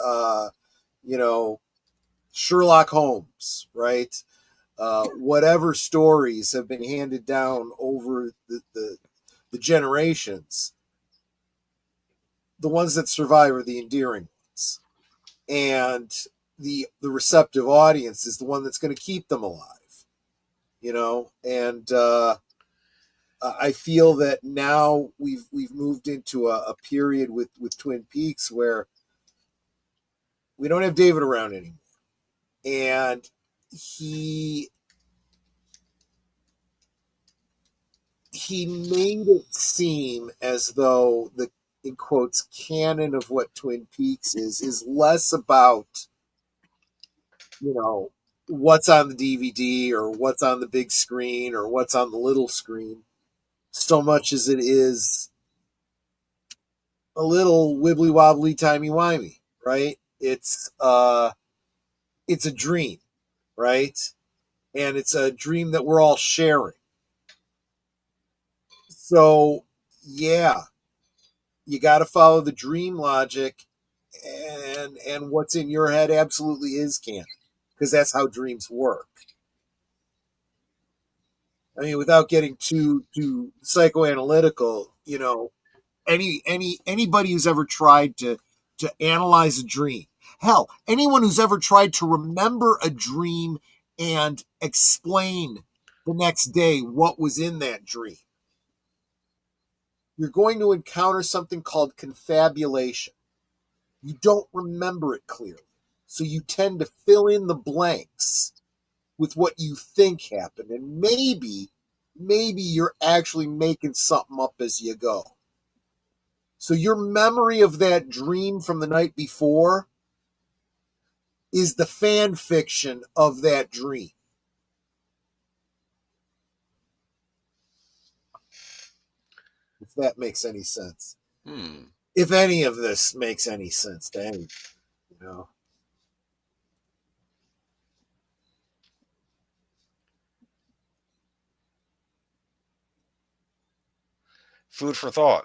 Sherlock Holmes, right? Whatever stories have been handed down over the generations, the ones that survive are the endearing ones, and the receptive audience is the one that's going to keep them alive, and I feel that now we've moved into a period with Twin Peaks where we don't have David around anymore, and he made it seem as though the, in quotes, canon of what Twin Peaks is less about, what's on the DVD or what's on the big screen or what's on the little screen, so much as it is a little wibbly wobbly, timey wimey, right? It's a dream, right? And it's a dream that we're all sharing. So, yeah, you got to follow the dream logic, and what's in your head absolutely is canon, because that's how dreams work. I mean, without getting too psychoanalytical, anybody who's ever tried to analyze a dream, hell, anyone who's ever tried to remember a dream and explain the next day what was in that dream, you're going to encounter something called confabulation. You don't remember it clearly, so you tend to fill in the blanks with what you think happened, and maybe you're actually making something up as you go. So your memory of that dream from the night before is the fan fiction of that dream. If that makes any sense. If any of this makes any sense to any, Food for thought.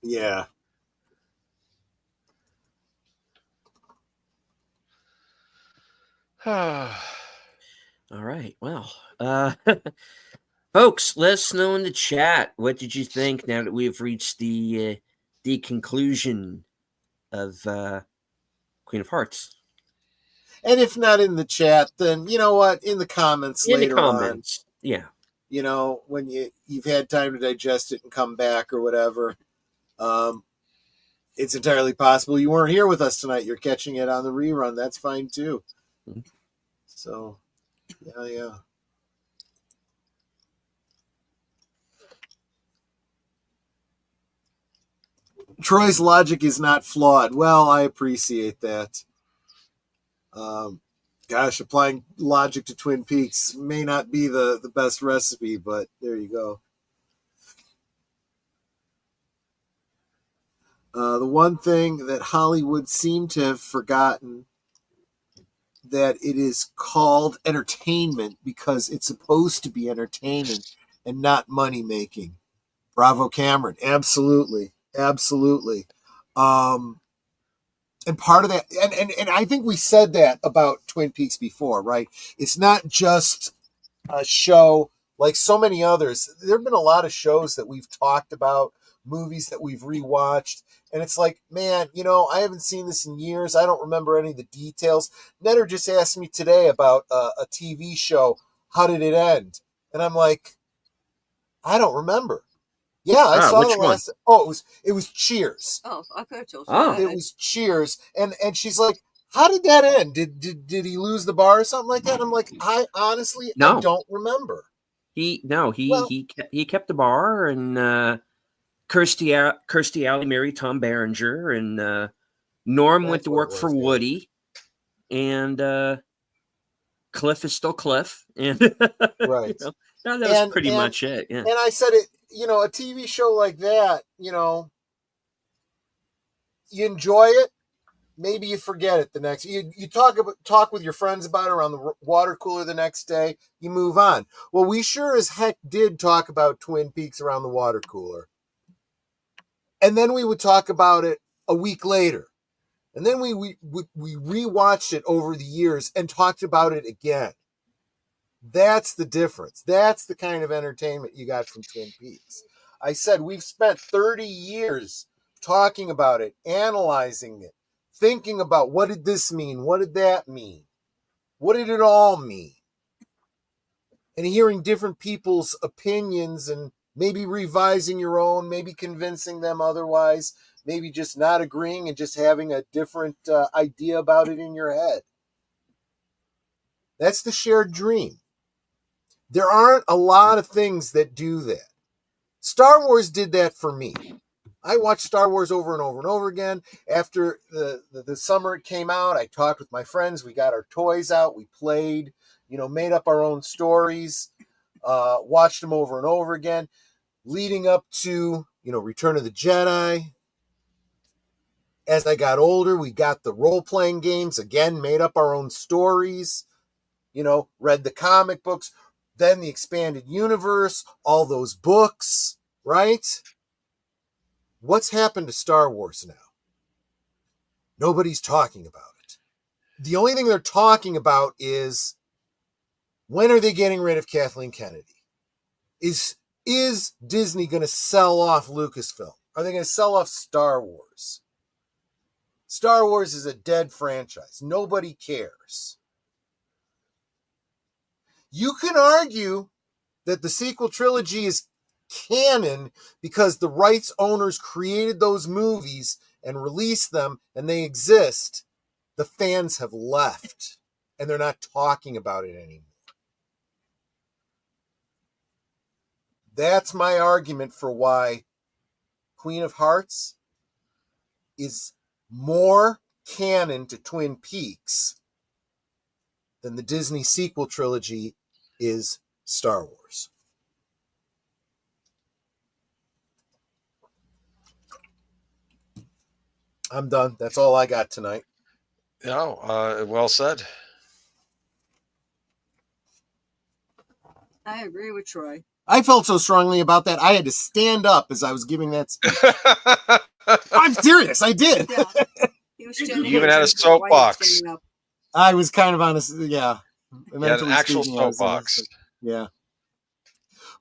Yeah. All right. Well, folks, let us know in the chat. What did you think now that we've reached the conclusion of Queen of Hearts? And if not in the chat, then you know what? In the comments later on. Yeah. When you've had time to digest it and come back or whatever. It's entirely possible you weren't here with us tonight. You're catching it on the rerun. That's fine too. Mm-hmm. So, yeah. Troy's logic is not flawed. Well, I appreciate that. Gosh, applying logic to Twin Peaks may not be the best recipe, but there you go. The one thing that Hollywood seemed to have forgotten, that it is called entertainment because it's supposed to be entertaining and not money making. Bravo, Cameron. Absolutely. And part of that, and I think we said that about Twin Peaks before, right? It's not just a show like so many others. There have been a lot of shows that we've talked about, movies that we've rewatched, and it's like, man, I haven't seen this in years. I don't remember any of the details. Netter just asked me today about a TV show. How did it end? And I'm like, I don't remember. Yeah, I saw which the last. Oh, it was Cheers. Oh, I could have told you. Oh. that. It was Cheers, and she's like, "How did that end? Did he lose the bar or something like that?" And I'm like, I honestly, I No. don't remember. He Well- kept the bar, and Kirstie Alley married Tom Berenger, and Norm went That's to what it work for was, yeah. Woody, and Cliff is still Cliff, and Right. that was pretty much it. Yeah. And I said it, a TV show like that, you enjoy it. Maybe you forget it the next. You talk with your friends about it around the water cooler the next day. You move on. Well, we sure as heck did talk about Twin Peaks around the water cooler, and then we would talk about it a week later, and then we rewatched it over the years and talked about it again. That's the difference. That's the kind of entertainment you got from Twin Peaks. I said we've spent 30 years talking about it, analyzing it, thinking about what did this mean? What did that mean? What did it all mean? And hearing different people's opinions and maybe revising your own, maybe convincing them otherwise, maybe just not agreeing and just having a different idea about it in your head. That's the shared dream. There aren't a lot of things that do that. Star Wars did that for me. I watched Star Wars over and over and over again. After the summer it came out, I talked with my friends. We got our toys out. We played, made up our own stories, watched them over and over again, leading up to, Return of the Jedi. As I got older, we got the role-playing games, again, made up our own stories, read the comic books, then the expanded universe, all those books, right? What's happened to Star Wars now? Nobody's talking about it. The only thing they're talking about is, when are they getting rid of Kathleen Kennedy? Is Disney going to sell off Lucasfilm? Are they going to sell off Star Wars? Star Wars is a dead franchise. Nobody cares. You can argue that the sequel trilogy is canon because the rights owners created those movies and released them and they exist. The fans have left and they're not talking about it anymore. That's my argument for why Queen of Hearts is more canon to Twin Peaks than the Disney sequel trilogy is Star Wars. I'm done. That's all I got tonight. No, well said. I agree with Troy. I felt so strongly about that, I had to stand up as I was giving that speech. I'm serious. I did. Yeah. He was standing You even there had a drinking while he was soapbox. standing up. I was kind of on a, yeah. You had an Mentally actual speaking, I was on a- soapbox. Yeah.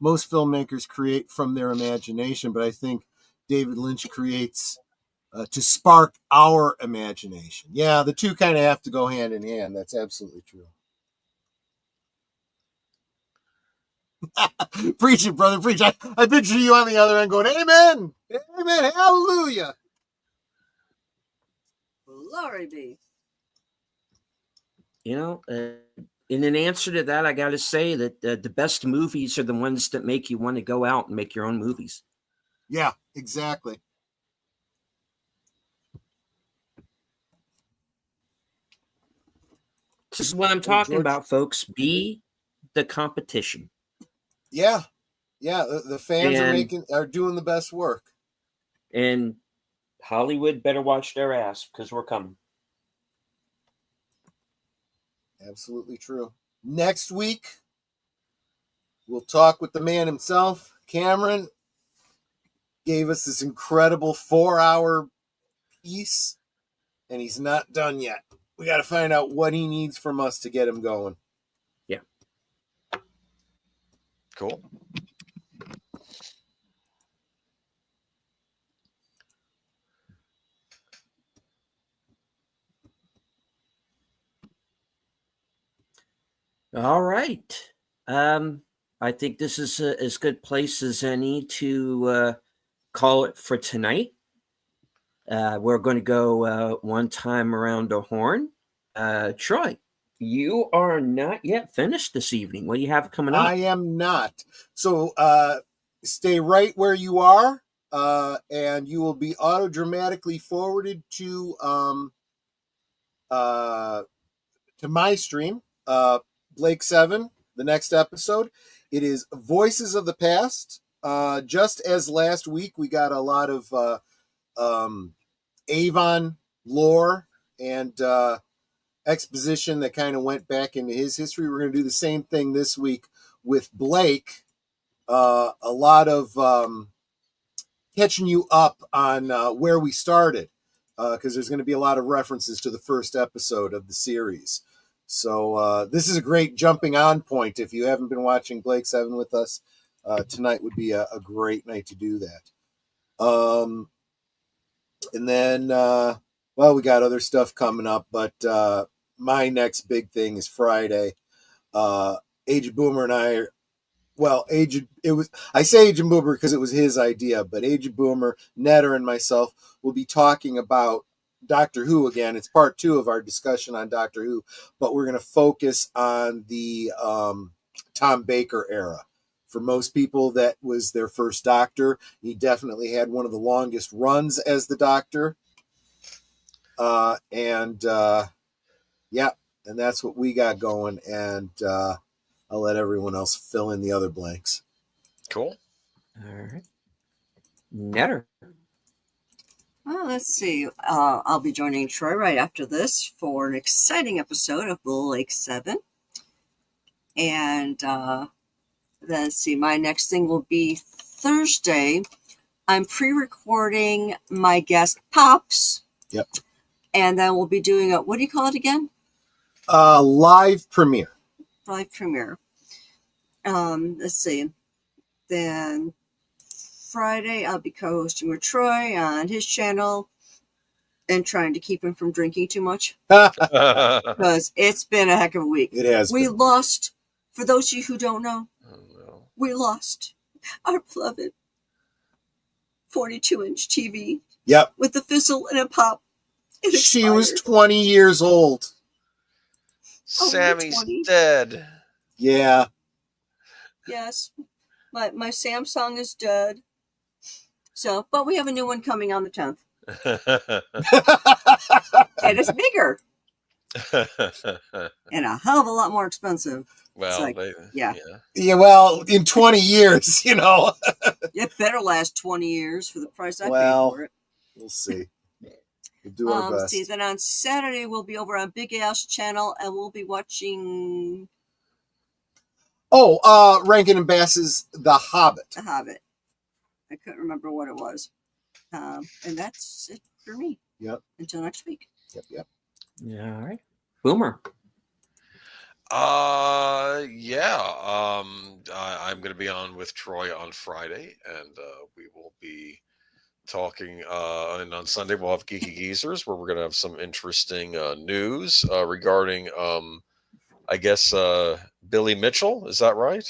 Most filmmakers create from their imagination, but I think David Lynch creates to spark our imagination. Yeah, the two kind of have to go hand in hand. That's absolutely true. Preach it, brother, preach. I picture you on the other end going, amen, amen, hallelujah. Glory be. In an answer to that, I got to say that the best movies are the ones that make you want to go out and make your own movies. Yeah, exactly. This is what I'm talking George- about, folks. Be the competition. Yeah, yeah. The fans And- are doing the best work. And Hollywood better watch their ass because we're coming. Absolutely true. Next week, we'll talk with the man himself. Cameron gave us this incredible 4-hour piece, and he's not done yet. We got to find out what he needs from us to get him going. Yeah. Cool. All right. I think this is as good place as any to call it for tonight. We're going to go one time around the horn. Troy, you are not yet finished this evening. What do you have coming up? I am not. So stay right where you are, and you will be auto-dramatically forwarded to my stream, Blake 7, the next episode. It is Voices of the Past. Just as last week, we got a lot of Avon lore and exposition that kind of went back into his history. We're going to do the same thing this week with Blake. A lot of catching you up on where we started, because there's going to be a lot of references to the first episode of the series. So this is a great jumping on point. If you haven't been watching Blake 7 with us, tonight would be a great night to do that. And then, well, we got other stuff coming up, but my next big thing is Friday. Agent Boomer and I, I say Agent Boomer because it was his idea, but Agent Boomer, Netter, and myself will be talking about Doctor Who again. It's part 2 of our discussion on Doctor Who, but we're going to focus on the Tom Baker era. For most people, that was their first Doctor. He definitely had one of the longest runs as the Doctor. And that's what we got going. And I'll let everyone else fill in the other blanks. Cool. All right. Netter. Well, let's see. I'll be joining Troy right after this for an exciting episode of Blake 7. And let's see. My next thing will be Thursday. I'm pre-recording my guest Pops. Yep. And then we'll be doing what do you call it again? Live premiere. Live premiere. Let's see. Then Friday, I'll be co-hosting with Troy on his channel and trying to keep him from drinking too much because it's been a heck of a week. It has. We lost, for those of you who don't know, we lost our beloved 42-inch TV. Yep. With a fizzle and a pop. She was 20 years old. Sammy's 20. dead. Yeah. Yes. My Samsung is dead. So, but we have a new one coming on the 10th. And it's bigger. And a hell of a lot more expensive. Well, like, yeah. Yeah, well, in 20 years, you know. It better last 20 years for the price I paid for it. We'll see. We'll do our best. See, then on Saturday, we'll be over on Big Al's channel, and we'll be watching... Rankin and Bass's The Hobbit. The Hobbit. I couldn't remember what it was. And that's it for me. Yep. Until next week. Yep. Yeah, all right. Boomer. I'm going to be on with Troy on Friday, and we will be talking, and on Sunday we'll have Geeky Geezers, where we're going to have some interesting news regarding, I guess, Billy Mitchell. Is that right?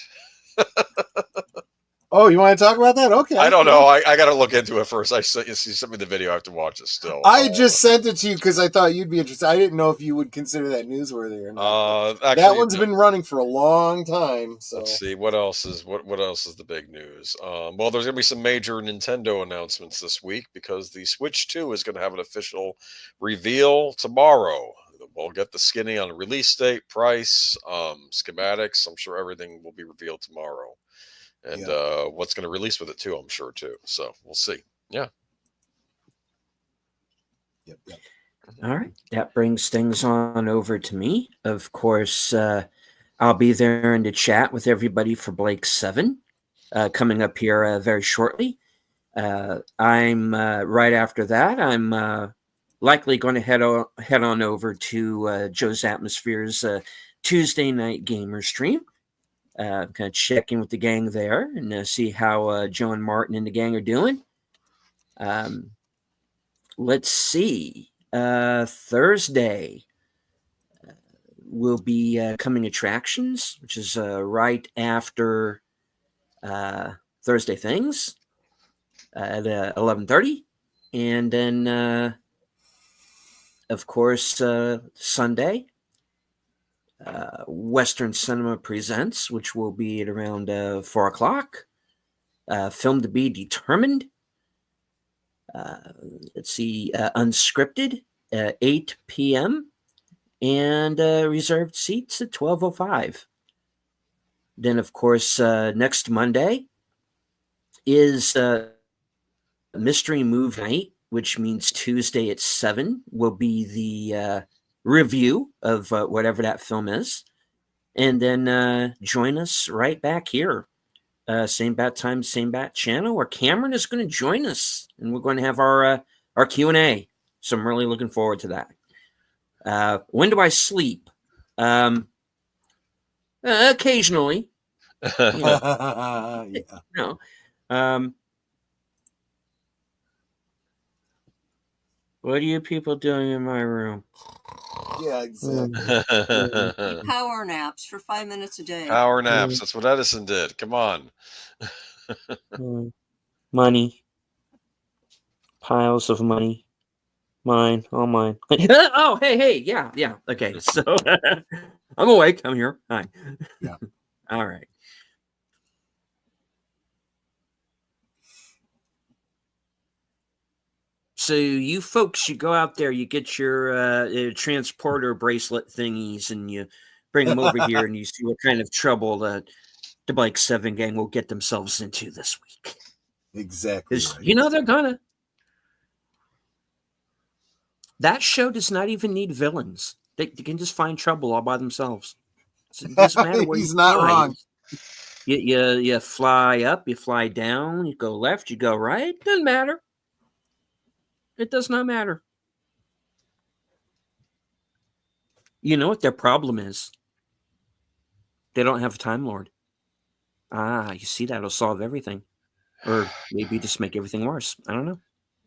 Oh, you want to talk about that? Okay. I don't know. I got to look into it first. You sent me the video. I have to watch it still. I just sent it to you because I thought you'd be interested. I didn't know if you would consider that newsworthy or not. Actually, that one's been running for a long time. So let's see what else is the big news. Well, there's going to be some major Nintendo announcements this week because the Switch 2 is going to have an official reveal tomorrow. We'll get the skinny on the release date, price, schematics. I'm sure everything will be revealed tomorrow. And what's going to release with it too, I'm sure too. So we'll see. Yeah. Yep. All right. That brings things on over to me. Of course, I'll be there in the chat with everybody for Blake 7 coming up here very shortly. I'm right after that. I'm likely going to head on over to Joe's Atmosphere's Tuesday night gamer stream. Kind of check in with the gang there and see how Joe and Martin and the gang are doing. Let's see. Thursday will be coming attractions, which is right after Thursday Things at 11:30, and then of course Sunday Western Cinema Presents, which will be at around 4 o'clock. Film to be determined. Let's see, Unscripted 8 p.m. and reserved seats at 12:05. Then, of course, next Monday is Mystery Move Night, which means Tuesday at 7 will be the review of whatever that film is. And then join us right back here. Same bat time, same bat channel, where Cameron is going to join us. And we're going to have our Q&A. So I'm really looking forward to that. When do I sleep? Occasionally. Yeah. No. What are you people doing in my room? Yeah, exactly. Power naps for 5 minutes a day. Power naps. That's what Edison did. Come on. Money. Piles of money. Mine. All mine. Oh, hey. Yeah. Okay. So I'm awake. I'm here. Hi. Yeah. All right. So you folks, you go out there, you get your transporter bracelet thingies, and you bring them over here, and you see what kind of trouble the Bike 7 gang will get themselves into this week. Exactly. Right. You know they're gonna. That show does not even need villains. They can just find trouble all by themselves. So it doesn't matter where He's not wrong. You fly up, you fly down, you go left, you go right. Doesn't matter. It does not matter. You know what their problem is? They don't have a Time Lord. You see, that'll solve everything. Or maybe just make everything worse. I don't know.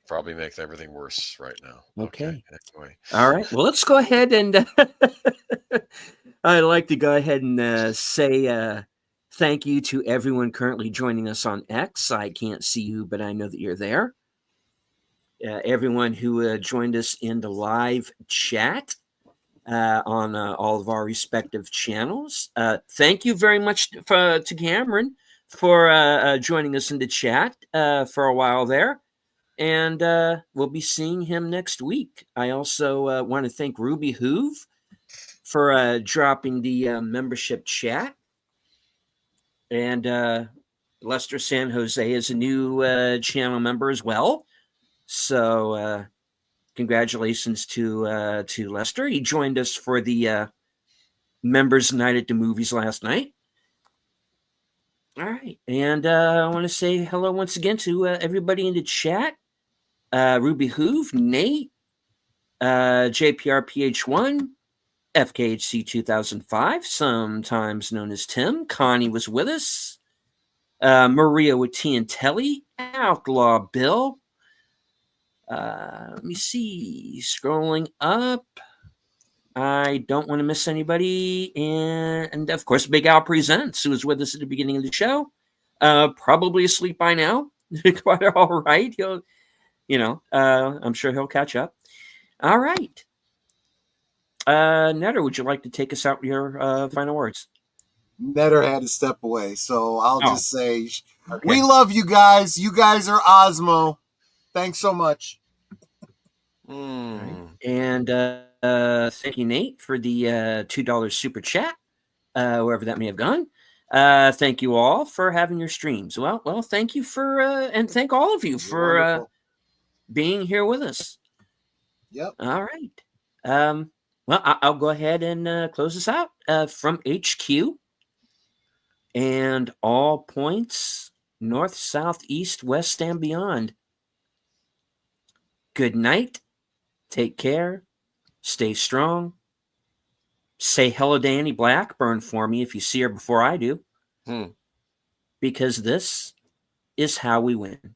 Probably make everything worse right now. Okay. Anyway. All right. Well, let's go ahead and I'd like to go ahead and say thank you to everyone currently joining us on X. I can't see you, but I know that you're there. Everyone who joined us in the live chat on all of our respective channels. Thank you very much to Cameron for joining us in the chat for a while there. And we'll be seeing him next week. I also want to thank Ruby Hoove for dropping the membership chat. And Lester San Jose is a new channel member as well. So congratulations to Lester. He joined us for the members night at the movies last night. All right. And I want to say hello once again to everybody in the chat. Ruby Hoove, Nate, JPRPH1, FKHC 2005, sometimes known as Tim. Connie was with us. Maria with T and Telly, Outlaw Bill. Let me see. Scrolling up. I don't want to miss anybody. And of course, Big Al Presents, who was with us at the beginning of the show. Probably asleep by now. Quite all right. I'm sure he'll catch up. All right. Netter, would you like to take us out with your final words? Netter had to step away, so I'll just say, okay. We love you guys. You guys are Osmo. Thanks so much. Right. And thank you, Nate, for the $2 super chat, wherever that may have gone. Thank you all for having your streams. Well, thank you for and thank all of you for being here with us. Yep. All right. Well, I'll go ahead and close this out from HQ and all points north, south, east, west, and beyond. Good night. Take care. Stay strong. Say hello to Annie Blackburn for me if you see her before I do. Hmm. Because this is how we win.